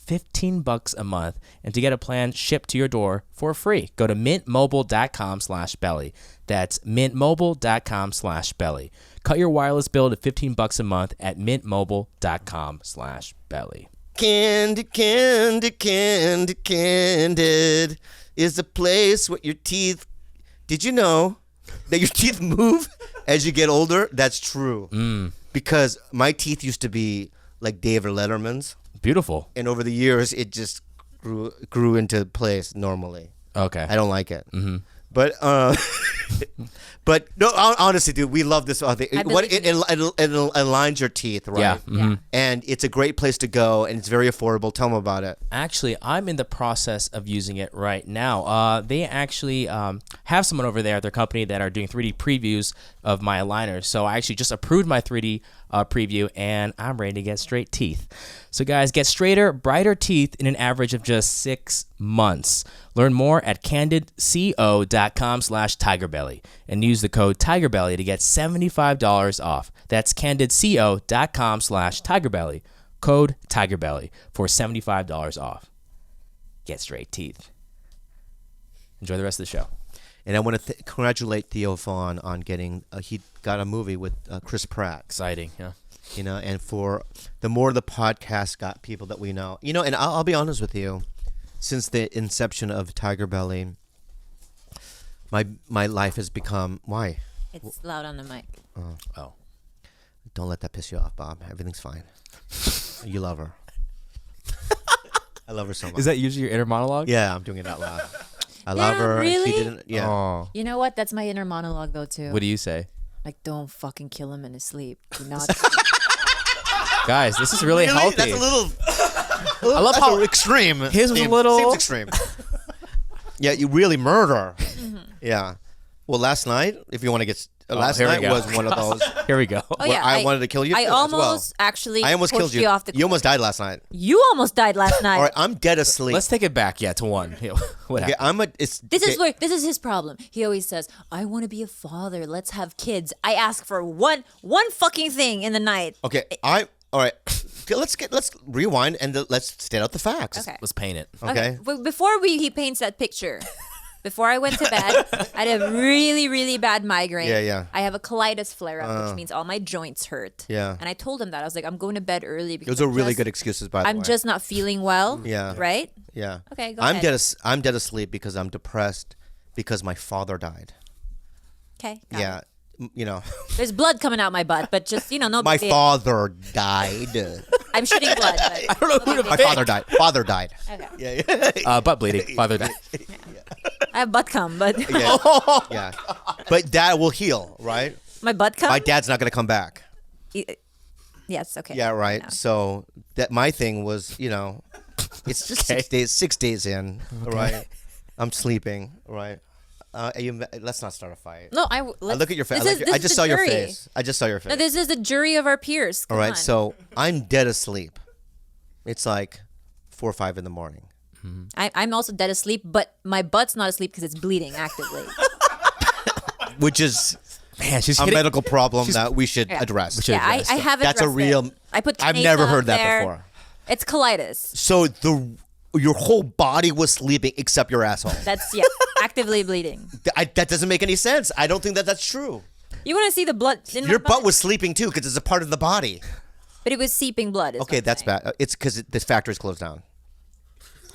B: $15 a month and to get a plan shipped to your door for free, go to mintmobile.com/belly. That's mintmobile.com/belly. Cut your wireless bill to $15 a month at mintmobile.com/belly.
A: Candid is a place where your teeth. Did you know that your teeth move as you get older? That's true. Because my teeth used to be like David Letterman's,
B: Beautiful.
A: and over the years it just grew into place normally.
B: Okay.
A: I don't like it. But but no, honestly, dude, we love this. Thing. What
D: believe
A: it aligns your teeth, right?
B: Yeah.
D: Yeah.
A: And it's a great place to go, and it's very affordable. Tell them about it.
B: Actually, I'm in the process of using it right now. They actually have someone over there at their company that are doing 3D previews of my aligners. So I actually just approved my 3D preview, and I'm ready to get straight teeth. So guys, get straighter, brighter teeth in an average of just 6 months. Learn more at candidco.com/TigerBelly and use the code TigerBelly to get $75 off. That's candidco.com/TigerBelly. Code TigerBelly for $75 off. Get straight teeth. Enjoy the rest of the show.
A: And I want to congratulate Theo Vaughn on getting he got a movie with Chris Pratt.
B: Exciting, yeah.
A: You know, and for the more the podcast got people that we know, you know, and I'll be honest with you, since the inception of TigerBelly, my life has become why?
D: It's loud on the mic.
B: Oh.
A: Don't let that piss you off, Bob. Everything's fine. You love her. I love her so much.
B: Is that usually your inner monologue?
A: Yeah, I'm doing it out loud. I love her. and
D: really?
A: She didn't. Yeah.
B: Oh.
D: You know what? That's my inner monologue though too.
B: What do you say?
D: Like, don't fucking kill him in his sleep. Do not.
B: Guys, this is really healthy.
A: That's a little.
B: I love
A: that's
B: how
A: extreme.
B: his was a little-
A: Seems extreme. Yeah, you really murder. Yeah. Well, last night, if you want to get. Last
B: here we
A: night
B: go.
A: was one of those.
B: Here we go.
D: Oh
A: where
D: yeah,
A: I wanted to kill you.
D: I
A: too, as well.
D: almost actually.
A: I almost
D: pushed
A: killed you.
D: off the
A: You almost died last night.
D: You almost died last night.
A: All right, I'm dead asleep.
B: Let's take it back, to one. What
A: Okay,
B: happened?
D: This is his problem. He always says, "I want to be a father. Let's have kids." I ask for one fucking thing in the night.
A: Okay, all right. Let's rewind and let's state out the facts.
D: Okay.
B: Let's paint it.
A: Okay.
D: But before he paints that picture, before I went to bed, I had a really, really bad migraine.
A: Yeah.
D: I have a colitis flare-up, which means all my joints hurt.
A: Yeah.
D: And I told him that. I was like, I'm going to bed early because
A: Those are really good excuses, by the way.
D: I'm just not feeling well.
A: Yeah.
D: Right?
A: Yeah.
D: Okay, go
A: I'm
D: ahead.
A: I'm dead asleep because I'm depressed because my father died.
D: Okay.
A: Yeah. You know,
D: There's blood coming out my butt, but just, no
A: my
D: big deal.
A: father died.
D: I'm shitting blood. But
B: I don't know who to
A: My
B: pick.
A: father died. Father died.
D: okay.
A: Yeah.
B: Butt bleeding. Father died.
D: I have butt cum, but
A: Yeah. Yeah. But dad will heal, right?
D: my butt cum?
A: My dad's not gonna come back.
D: Yes, okay.
A: Yeah, right.
D: No.
A: So that my thing was, it's just 6 days in, right? I'm sleeping, right? Let's not start a fight.
D: No,
A: I look at your face.
D: This
A: I
D: is
A: just
D: the
A: saw your
D: jury.
A: face. I just saw your face.
D: No, this is the jury of our peers.
A: All
D: Come
A: right.
D: on.
A: So I'm dead asleep. It's like 4 or 5 in the morning.
D: I'm also dead asleep, but my butt's not asleep because it's bleeding actively.
A: Which is
B: Man, she's
A: a
B: hitting.
A: medical problem that we should
D: Yeah.
A: address.
B: should
D: Yeah, I
B: address.
D: have
A: That's a
D: addressed
A: real.
D: it. I put
A: I've
D: Canada
A: never
D: up
A: heard that
D: there.
A: before.
D: It's colitis.
A: So your whole body was sleeping except your asshole.
D: That's actively bleeding.
A: That doesn't make any sense. I don't think that's true.
D: You want to see the blood in my
A: Your butt was sleeping too because it's a part of the body.
D: but it was seeping blood. is
A: Okay,
D: what I'm
A: that's
D: saying.
A: bad. It's because this factory's closed down.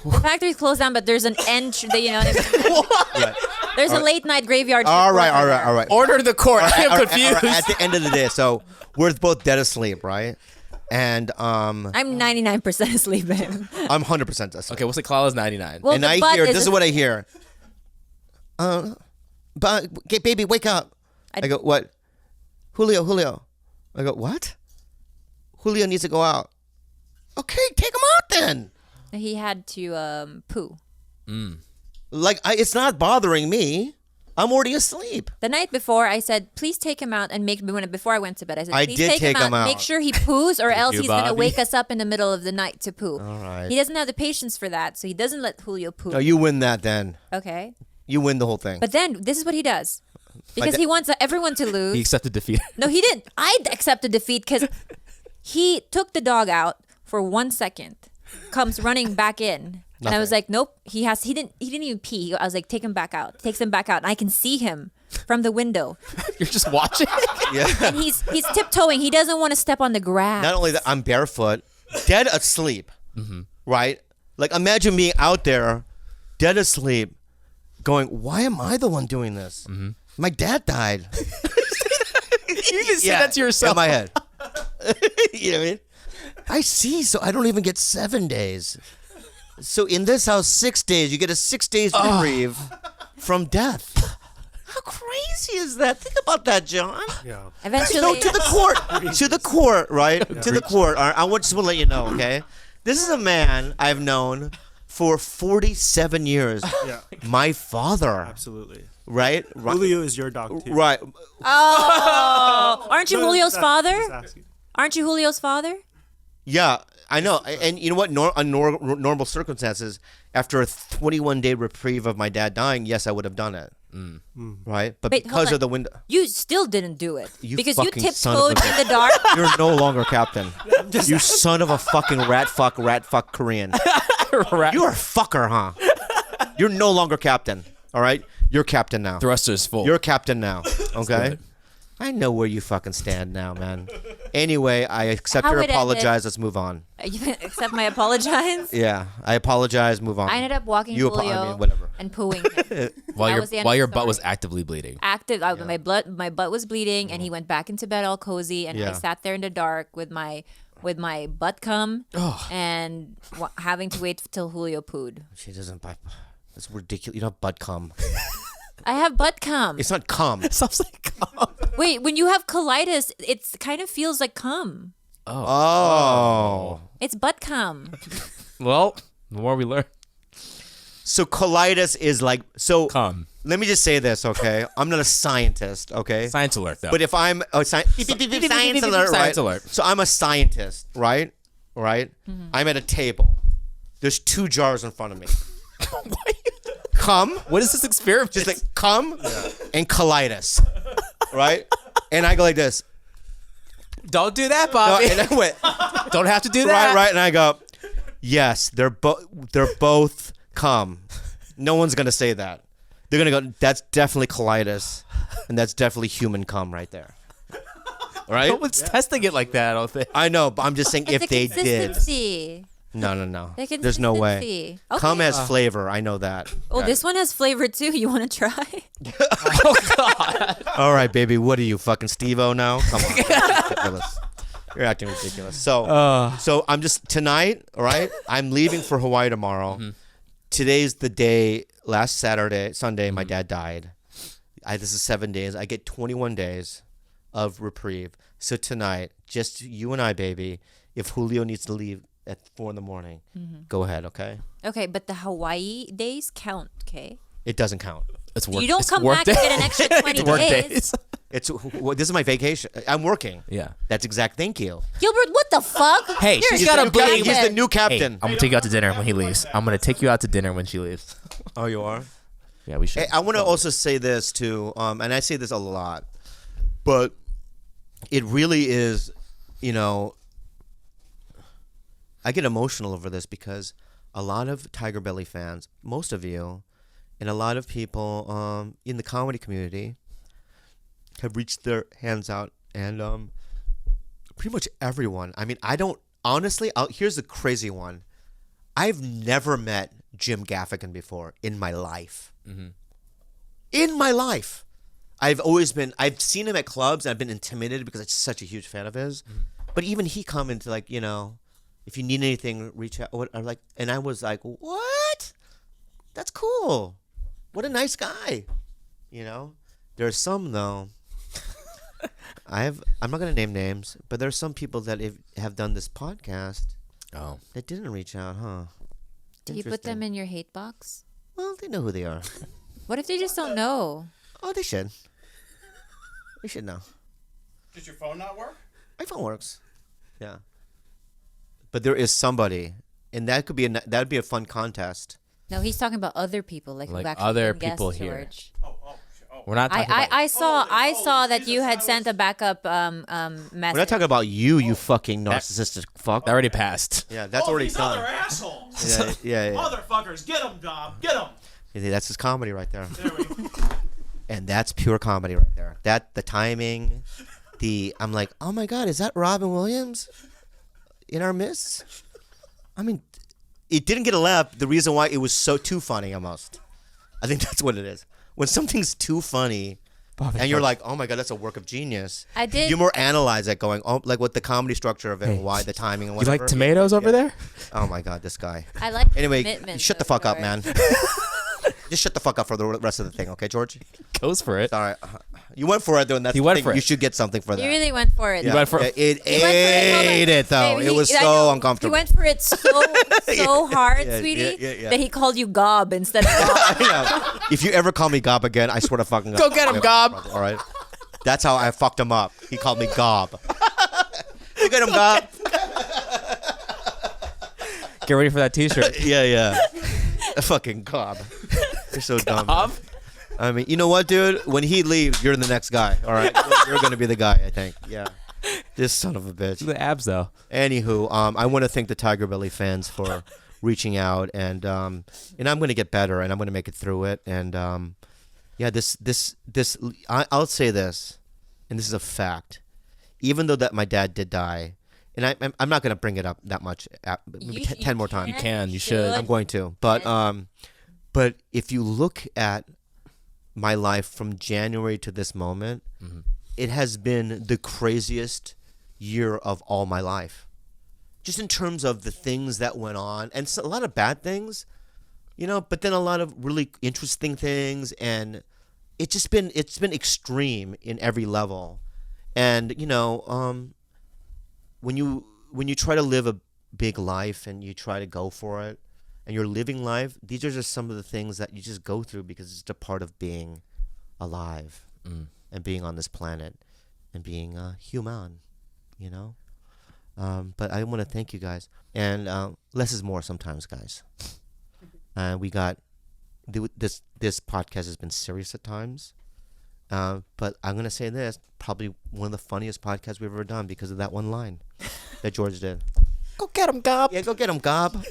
D: The factory's closed down, but there's an entry. You know what I mean?
A: Right.
D: There's a late night graveyard.
A: All
D: shift
A: right,
D: worker
A: all right,
D: there.
A: all right.
B: Order to the court. I am
A: All right,
B: confused.
A: all right. At the end of the day, so we're both dead asleep, right? And
D: I'm 99% asleep, babe.
A: I'm 100% asleep.
B: Okay, we'll say Khalyla's 99.
D: Well,
A: And
D: the
A: I
D: butt
A: hear
D: is
A: this is what I hear. But baby, wake up. I go, what? Julio. I go, what? Julio needs to go out. Okay, take him out then.
D: He had to poo.
A: Like it's not bothering me. I'm already asleep.
D: The night before, I said, please take him out and before I went to bed, I said,
A: I
D: please
A: did
D: take
A: take him out.
D: Make sure he poos or else
B: you,
D: he's going to
B: Bobby?
D: wake us up in the middle of the night to poo.
A: All right.
D: He doesn't have the patience for that, so he doesn't let Julio poo.
A: No, you win that then.
D: Okay.
A: You win the whole thing.
D: But then, this is what he does. Because
A: Like-
D: he wants everyone to lose.
B: He accepted defeat.
D: No, he didn't. I accepted defeat because he took the dog out for 1 second, comes running back in. And I was
A: Nothing.
D: like, nope. He didn't even pee. I was like, take him back out. Takes him back out. And I can see him from the window.
B: You're just watching.
A: Yeah.
D: And he's tiptoeing. He doesn't want to step on the grass.
A: Not only that, I'm barefoot, dead asleep. Right? Like imagine me out there, dead asleep, going, "Why am I the one doing this? My dad died."
B: You just say that to yourself.
A: in my head. You know what I mean? I see. So I don't even get 7 days. So in this house, 6 days. You get a 6 days reprieve from death. How crazy is that? Think about that, John.
C: Yeah.
D: Eventually,
A: No, to the court. To the court, right? To the court. All right, I just want to let you know, okay? This is a man I've known for 47 years.
C: Yeah.
A: My father,
C: Absolutely.
A: right?
C: Julio is your dog too.
A: Right.
D: oh, aren't you
C: No,
D: Julio's
C: just
D: father?
C: asking.
D: Aren't you Julio's father?
A: Yeah, I know. And you know what? Under normal circumstances, after a 21-day reprieve of my dad dying, yes, I would have done it. Right? But
D: Wait, hold
A: because
D: on.
A: of the window,
D: You still didn't do it
A: You
D: because you
A: fucking son of a
D: tiptoed
A: bitch.
D: in the dark.
A: you're no longer captain. You son of a fucking rat fuck Korean. You are a fucker, huh? You're no longer captain. All right? You're captain now.
B: Thrusters full.
A: You're captain now. Okay?
B: good.
A: I know where you fucking stand now, man. Anyway, I accept
D: How
A: your
D: it ended-
A: apologize. Let's move on.
D: You accept my apologize.
A: Yeah, I apologize. Move on.
D: I ended up walking
A: You
D: Julio
A: whatever.
D: and pooing him.
B: while
D: that
B: your
D: was the end
B: while
D: of
B: your
D: the
B: butt was
D: story.
B: actively bleeding.
D: Active. My butt was bleeding, and he went back into bed all cozy, and I
A: Yeah.
D: sat there in the dark with my butt cum and having to wait till Julio pooed.
A: She doesn't buy. That's ridiculous. You don't have butt cum.
D: I have butt cum.
A: It's not cum.
B: Sounds like
D: Wait, when you have colitis, it kind of feels like cum.
A: Oh.
D: It's butt cum.
B: well, the more we learn.
A: So colitis is like so.
B: Come.
A: Let me just say this, okay? I'm not a scientist, okay?
B: Science alert though.
A: But if I'm science alert, right?
B: Science alert.
A: So I'm a scientist, right? Right? I'm at a table. There's 2 jars in front of me. Cum,
B: What is this experiment?
A: just like cum, and colitis, right? And I go like this.
B: Don't do that,
A: No,
B: Bobby.
A: and I went
B: Don't have to do that.
A: right, and I go, yes, they're both cum. No one's gonna say that. they're gonna go. That's definitely colitis, and that's definitely human cum right there. Right?
B: No one's testing it like that. I don't think.
A: I know, but I'm just saying
D: It's
A: if
D: the
A: they did.
D: consistency.
A: No.
D: The
A: There's no way.
D: consistency.
A: Cum
D: Okay.
A: has flavor. I know that.
D: Oh, this one has flavor too. You want to try?
A: All right, baby. What are you, fucking Steve-O now? Come on. You're ridiculous. You're acting ridiculous. So I'm just tonight. All right. I'm leaving for Hawaii tomorrow. Today's the day. Last Sunday, my dad died. This is 7 days. I get 21 days of reprieve. So tonight, just you and I, baby. If Julio needs to leave at 4 a.m, go ahead. Okay.
D: Okay, but the Hawaii days count. Okay.
A: It doesn't count.
B: It's work.
D: You don't
B: it's
D: come
B: work
D: back
B: day.
D: and get an extra 20
B: It's work
D: days.
B: days.
A: This is my vacation. I'm working.
B: Yeah.
A: That's exact. Thank you.
D: Gilbert, what the fuck?
B: Hey,
D: You're
B: she's got a
D: new
B: bleeding-
A: He's the
D: captain.
A: new
B: Hey,
A: captain.
B: I'm gonna take you out to dinner when he leaves. I'm gonna take you out to dinner when she leaves.
A: Oh, you are?
B: Yeah, we should.
A: Hey, I want to also say this too, and I say this a lot, but it really is, I get emotional over this because a lot of TigerBelly fans, most of you, and a lot of people in the comedy community have reached their hands out, and pretty much everyone. I mean, I don't honestly. Here's the crazy one. I've never met Jim Gaffigan before in my life. In my life, I've seen him at clubs and I've been intimidated because I'm such a huge fan of his. But even he commented like, if you need anything, reach out. And I was like, what? That's cool. What a nice guy. There's some though. I'm not gonna name names, but there's some people that have done this podcast that didn't reach out, huh?
D: Do you put them in your hate box?
A: Well, they know who they are.
D: What if they just don't know?
A: Oh, they should. They should know.
E: Does your phone not work?
A: My phone works. Yeah. But there is somebody, and that would be a fun contest.
D: No, he's talking about other people, like who
B: Like
D: actually
B: other
D: been guests,
B: people here.
D: George.
B: We're not talking about.
D: I saw that
E: Jesus,
D: you had
E: I
D: sent
E: was-
D: a backup message.
A: We're not talking about you fucking narcissistic fuck.
B: That already passed.
A: Yeah, that's already
E: these
A: done.
E: other assholes.
A: Yeah.
E: Motherfuckers, get them, Dom. Get them.
A: Yeah, that's his comedy right there.
E: There we go.
A: And that's pure comedy right there. The timing, I'm like, oh my God, is that Robin Williams in our midst? I mean, it didn't get a laugh. The reason why it was too funny almost. I think that's what it is. When something's too funny, and you're like, oh my God, that's a work of genius.
D: I did.
A: You more analyze it going, oh, like what the comedy structure of it, and why the timing and
B: You
A: whatever.
B: like tomatoes over there?
A: Oh my God, this guy.
D: I like the
A: Anyway,
D: commitment,
A: shut the
D: though,
A: fuck up,
D: George.
A: man. Just shut the fuck up for the rest of the thing, okay, George?
B: Goes for it.
A: All right. You went for it, though, and that's
B: He
A: the
B: went
A: thing.
B: for it.
A: You should get something for that.
D: He really went for it.
A: Yeah.
B: went for
A: it.
D: He went for it. Hold on.
A: Ate it, though.
D: Babe,
A: It was
D: I
A: so
D: know.
A: uncomfortable.
D: He went for it so hard,
A: yeah,
D: sweetie,
A: yeah.
D: that he called you Gob instead of Gob.
A: Yeah. If you ever call me Gob again, I swear to fucking God.
B: Go get him, Gob.
A: All right? That's how I fucked him up. He called me Gob. Go get him, Gob.
B: Get ready for that T-shirt.
A: Yeah. Fucking Gob. You're so dumb.
B: Gob?
A: I mean, you know what, dude? When he leaves, you're the next guy. All right? You're going to be the guy, I think. Yeah. This son of a bitch.
B: The abs though.
A: Anywho, I want to thank the TigerBelly fans for reaching out, and I'm going to get better, and I'm going to make it through it, and I'll say this, and this is a fact. Even though that my dad did die, and I'm not going to bring it up that much, maybe 10 more times.
B: You can. You should.
A: I'm going to, but if you look at my life from January to this moment, it has been the craziest year of all my life. Just in terms of the things that went on, and a lot of bad things, but then a lot of really interesting things, and it's been extreme in every level. And when you try to live a big life and you try to go for it, and you're living life, these are just some of the things that you just go through because it's a part of being alive and being on this planet and being human, But I want to thank you guys. And less is more sometimes, guys. We got this podcast has been serious at times. But I'm going to say this, probably one of the funniest podcasts we've ever done because of that one line that George did.
B: Go get him, Gob.
A: Yeah, go get him, Gob.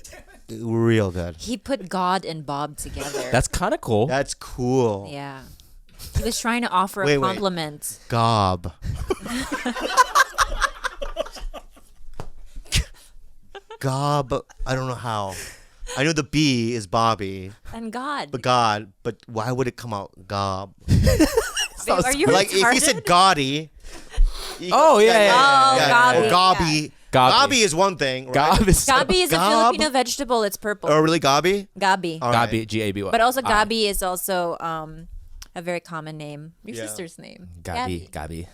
A: Real good.
D: He put God and Bob together.
B: That's kind of cool.
A: That's cool.
D: yeah. He was trying to offer
A: Wait,
D: a
A: wait.
D: compliment.
A: Gob. Gob. I don't know how. I know the B is Bobby,
D: And God.
A: but God. But why would it come out Gob?
D: Babe, are you
A: Like if
D: retarded?
A: he said Gaudy.
B: Oh, yeah, yeah,
D: Oh, Gobby,
A: Or Gobby.
B: Gobby.
A: Gobby is one thing. Right?
B: Gob is
D: Gabi is a
A: Gob?
D: Filipino vegetable. It's purple.
A: Oh, really, Gobby?
D: Gabi.
A: All right.
B: Gabi, G-A-B-Y.
D: But also Gabi is also a very common name. Your
A: Yeah.
D: sister's name.
B: Gabi.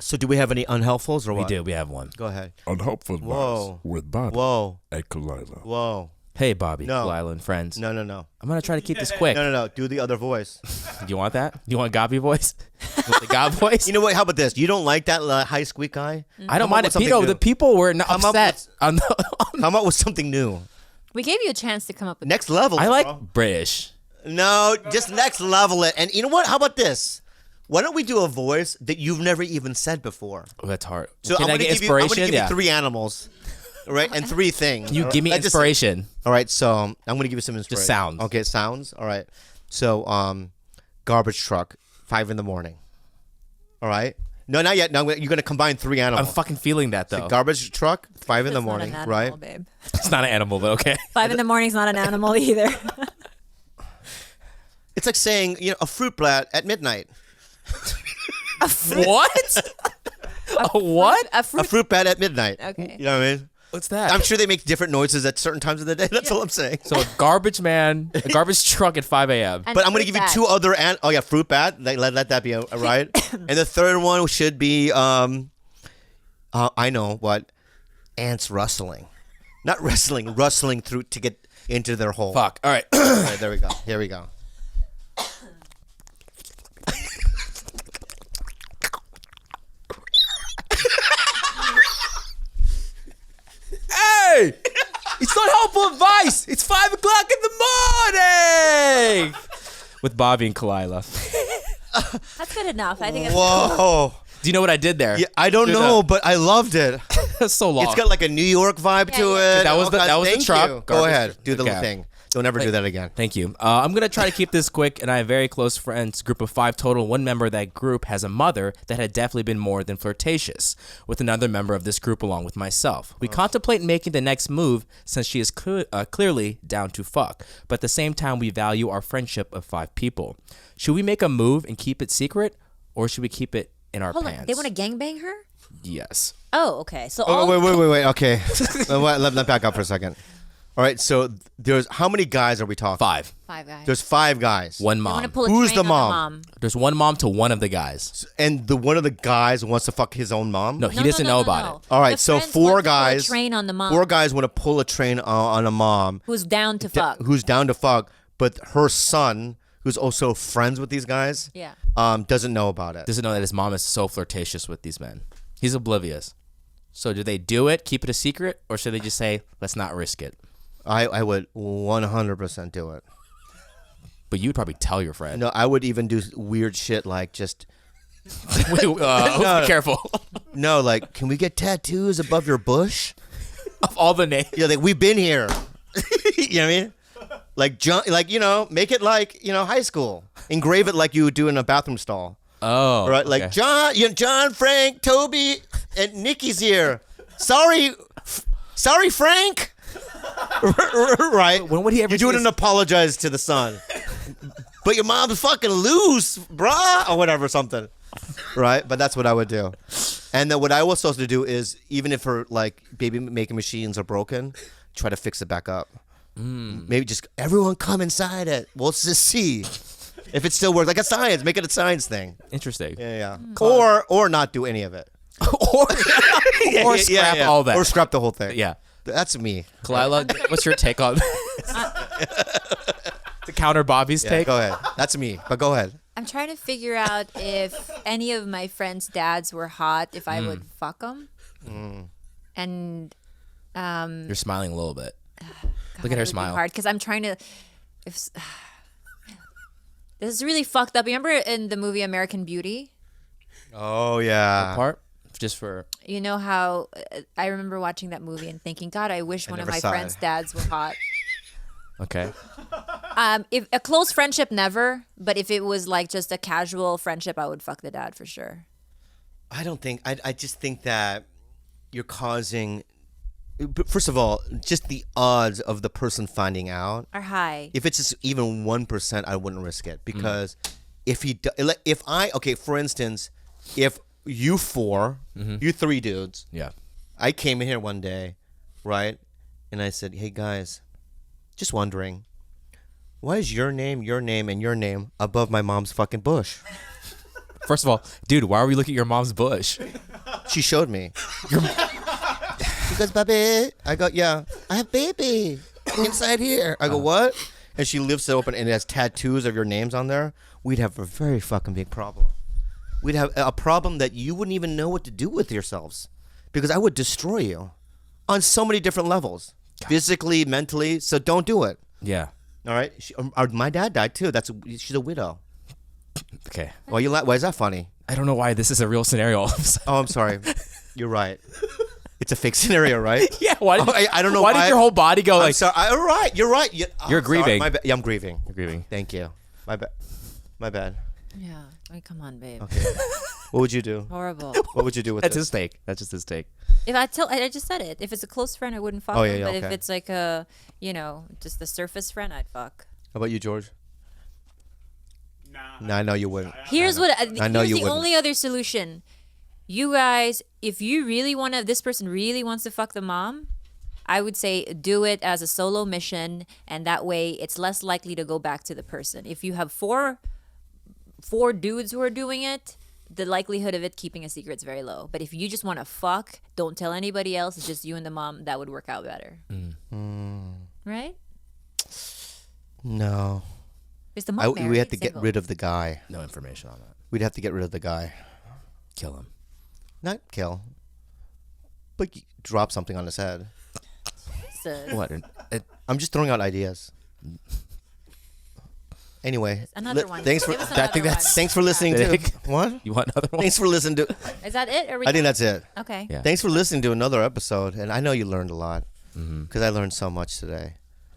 A: So, do we have any unhelpfuls or
B: We
A: what?
B: do. We have one.
A: Go ahead.
F: Unhelpful
A: Whoa.
F: advice with Bobby
A: Whoa.
F: and Khalyla.
A: Whoa.
B: Hey, Bobby,
A: No.
B: Khalyla, and friends.
A: No.
B: I'm going to try to keep this quick.
A: No. Do the other voice.
B: Do you want that? You want Gabi voice? You want the Gob voice?
A: You know what? How about this? You don't like that high squeak guy?
B: I don't
A: Come
B: mind
A: up
B: it.
A: with something
B: Pito,
A: new.
B: the people were not
A: Come up
B: upset. On the,
A: Come up with something new.
D: We gave you a chance to come up with
A: Next level.
B: I like
A: bro.
B: British.
A: No, just next level it. And you know what? How about this? Why don't we do a voice that you've never even said before?
B: Oh, that's hard.
A: So
B: Can I get
A: I'm
B: inspiration?
A: gonna give
B: Yeah.
A: you 3 animals, right? And 3 things.
B: You give me
A: Like just-
B: inspiration.
A: All right, so I'm gonna give you some inspiration.
B: sounds.
A: Okay, sounds. All right. So garbage truck, 5 a.m. All right. No, not yet. No, you're gonna combine 3
B: I'm
A: animals.
B: fucking feeling that, though.
A: Garbage truck, 5 in the
D: It's not an
A: morning,
D: animal,
A: right?
D: babe.
B: It's not an animal, but okay.
D: 5 in the morning's not an animal either.
A: It's like saying a fruit bat at midnight.
B: What? A what?
D: A
A: A
D: fruit.
A: fruit bat at midnight.
D: Okay.
A: You know what I mean?
B: What's that?
A: I'm sure they make different noises at certain times of the day. That's all I'm saying.
B: So a garbage man, a garbage truck at 5 a.m.
D: And
A: But I'm gonna
D: fruit
A: give you
D: bat.
A: 2 other fruit bat. Let that be a right. And the third one should be I know what, ants rustling, not wrestling, rustling through to get into their hole.
B: Fuck. All right.
A: All right, there we go. Here we go.
B: Hey! It's not helpful advice. It's 5 o'clock in the morning. With Bobby and Khalyla.
D: That's good enough. I think it's
A: Whoa.
B: Do you know what I did there?
A: Yeah, I don't
B: Dude,
A: know, but I loved it.
B: That's so long.
A: It's got like a New York vibe
D: Yeah,
A: to
D: yeah.
A: it.
B: That was the-
A: God,
B: that was the
A: thank
B: truck.
A: you. Go
B: Garbage-
A: ahead, do the
B: okay.
A: little thing. Don't ever do that again.
B: Thank you. I'm going to try to keep this quick, and I have very close friends, group of 5 total. One member of that group has a mother that had definitely been more than flirtatious with another member of this group along with myself. We contemplate making the next move since she is clearly down to fuck, but at the same time, we value our friendship of 5 people. Should we make a move and keep it secret, or should we keep it in our
D: Hold on.
B: pants?
D: They want to gangbang her?
B: Yes.
D: Oh, okay. So
A: Oh,
D: all
A: wait. Okay. Let back up for a second. All right, so there's how many guys are we talking?
B: 5.
D: 5 guys.
A: There's 5 guys.
B: One
D: They want to
B: mom.
D: pull a
A: Who's
D: train
A: the
D: on
A: mom?
B: There's one mom to one of the guys.
A: And one of the guys wants to fuck his own mom?
B: No, he doesn't know about it.
A: All right,
D: The
A: so
D: friends
A: 4
D: want to pull a
A: guys.
D: train on the mom.
A: 4 guys want to pull a train on a mom
D: Who's down to fuck?
A: who's down to fuck, but her son, who's also friends with these guys,
D: Yeah.
A: doesn't know about it.
B: Doesn't know that his mom is so flirtatious with these men. He's oblivious. So do they do it, keep it a secret, or should they just say, let's not risk it?
A: I would 100% do it.
B: But you'd probably tell your friend.
A: No, I would even do weird shit like just
B: Be careful.
A: no, like can we get tattoos above your bush?
B: Of all the names.
A: Yeah, like we've been here. You know what I mean? Like John, like make it like high school. Engrave it like you would do in a bathroom stall.
B: Oh.
A: Right, like
B: okay.
A: John, Frank, Toby, and Nikki's here. Sorry, Frank. Right?
B: When would he ever
A: You do it
B: see
A: and apologize to the son. But your mom's fucking loose, brah, or whatever, something. Right? But that's what I would do. And then what I was supposed to do is, even if her baby making machines are broken, try to fix it back up. Maybe just everyone come inside it. We'll just see if it still works. Like a science, make it a science thing.
B: Interesting.
A: Yeah. Or not do any of it.
B: or scrap all that.
A: Or scrap the whole thing.
B: Yeah.
A: That's me.
B: Khalyla, what's your take on this? To counter Bobby's
A: Yeah,
B: take?
A: go ahead. That's me. But go ahead.
D: I'm trying to figure out if any of my friends' dads were hot, if I would fuck them. And
B: You're smiling a little bit.
D: God,
B: Look at
D: it
B: her
D: would be
B: smile.
D: hard because I'm trying to. If this is really fucked up. Remember in the movie American Beauty?
A: Oh yeah.
B: Part? just for.
D: You know how I remember watching that movie and thinking, God, I wish one of
A: never
D: my
A: saw it.
D: friends' dads were hot.
B: Okay.
D: If a close friendship, never. But if it was like just a casual friendship, I would fuck the dad for sure.
A: I don't think. I just think that you're causing. First of all, just the odds of the person finding out.
D: Are high.
A: If it's just even 1%, I wouldn't risk it because for instance, if you four, you three dudes,
B: Yeah.
A: I came in here one day, right, and I said, "Hey guys, just wondering, why is your name, and your name above my mom's fucking bush?"
B: First of all, dude, why are we looking at your mom's bush?
A: She showed me. She goes, "Baby," I go, "Yeah, I have baby inside here." I go, "What?" And she lifts it open and it has tattoos of your names on there. We'd have a very fucking big problem. We'd have a problem that you wouldn't even know what to do with yourselves because I would destroy you on so many different levels, physically, mentally. So don't do it.
B: Yeah.
A: All right. My dad died too. She's a widow.
B: Okay.
A: Why is that funny?
B: I don't know why this is a real scenario.
A: Oh, I'm sorry. You're right. It's a fake scenario, right?
B: Yeah. Why?
A: I don't know
B: Why did your whole body go
A: I'm
B: like?
A: sorry. You're right. You're right.
B: You're
A: sorry.
B: grieving.
A: My bad. Yeah, I'm grieving.
B: You're grieving.
A: Thank you. My bad. My bad.
D: Yeah. I mean, come on, babe.
A: Okay. What would you do?
D: Horrible.
A: What would you do with
B: That's
A: it?
B: his take. That's just his take.
D: If I just said it. If it's a close friend, I wouldn't fuck
A: Oh,
D: him.
A: yeah,
D: But if
A: okay.
D: it's like just the surface friend, I'd fuck.
A: How about you, George?
E: Nah.
A: No, I know you wouldn't.
D: Here's
A: I know
D: here's
A: you
D: the
A: wouldn't.
D: only other solution. You guys, if you really this person really wants to fuck the mom, I would say do it as a solo mission, and that way it's less likely to go back to the person. If you have four dudes who are doing it, the likelihood of it keeping a secret is very low. But if you just want to fuck, don't tell anybody else. It's just you and the mom. That would work out better. Right?
A: No.
D: Is the mom married?
A: We have to get
D: Single?
A: rid of the guy.
B: No information on that.
A: We'd have to get rid of the guy.
B: Kill him.
A: Not kill. But drop something on his head.
D: So-
B: What?
A: I'm just throwing out ideas. Anyway.
D: Another one.
A: Thanks for
D: Give us another one.
A: thanks for listening to what?
B: You want another one?
A: Thanks for listening to
D: Is that it?
A: I think that's it.
D: Okay.
B: Yeah.
A: Thanks for listening to another episode, and I know you learned a lot because I learned so much today.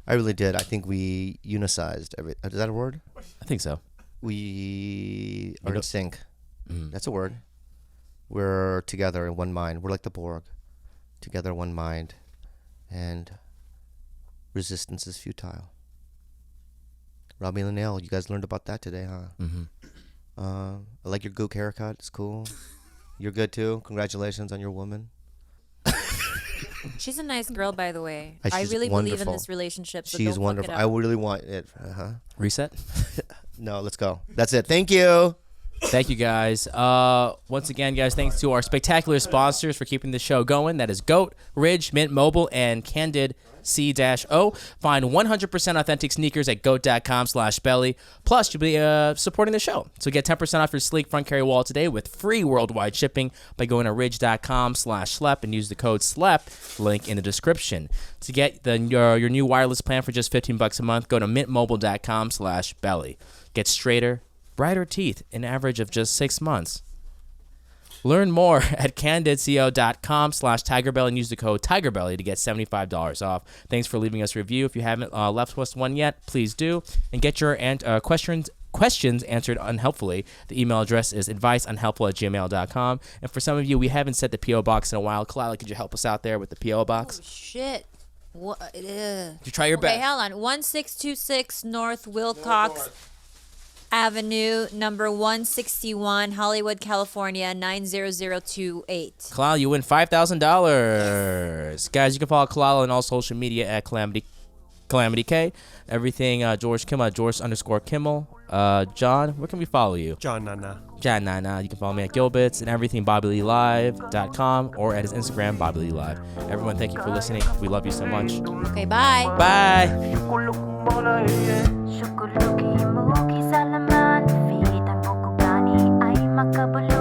A: I really did. I think we unicized every. Is that a word?
B: I think so.
A: We are in sync. That's a word. We're together in one mind. We're like the Borg, together in one mind, and resistance is futile. Robbie Linnell, you guys learned about that today, huh? I like your gook haircut. It's cool. You're good too. Congratulations on your woman.
D: She's a nice girl, by the way.
A: She's
D: I really believe in
A: wonderful.
D: this relationship. So
A: She's
D: don't
A: wonderful.
D: Fuck
A: I
D: it up.
A: really want it.
B: Reset.
A: No, let's go. That's it. Thank you.
B: Thank you, guys. Once again, guys, thanks to our spectacular sponsors for keeping the show going. That is Goat, Ridge, Mint Mobile, and Candid C-O. Find 100% authentic sneakers at goat.com/belly. Plus, you'll be supporting the show. So get 10% off your sleek front carry wallet today with free worldwide shipping by going to ridge.com/SLEP and use the code SLEP, link in the description. To get your new wireless plan for just $15 a month, go to mintmobile.com/belly. Get straighter, brighter teeth in average of just 6 months. Learn more at candidco.com/TigerBelly and use the code TigerBelly to get $75 off. Thanks for leaving us a review. If you haven't left us one yet, please do. And get your questions answered unhelpfully. The email address is adviceunhelpful@gmail.com. And for some of you, we haven't set the P.O. Box in a while. Khalyla, could you help us out there with the P.O. Box?
D: Shit. What?
B: You try your
D: Okay,
B: best.
D: hold on. 1626 North Wilcox Avenue, number 161, Hollywood, California, 90028.
B: Khalyla, you win $5,000. Guys, you can follow Khalyla on all social media at Calamity K. Everything George Kimmel at George_Kimmel. John, where can we follow you?
C: John Nana.
B: John Nana. You can follow me at Gilbert's and everything BobbyLeeLive.com or at his Instagram, BobbyLeeLive. Everyone, thank you for listening. We love you so much.
D: Okay, bye.
B: Bye.
F: Syukuluki mo kisalaman Fit ang bukugani ay makabuli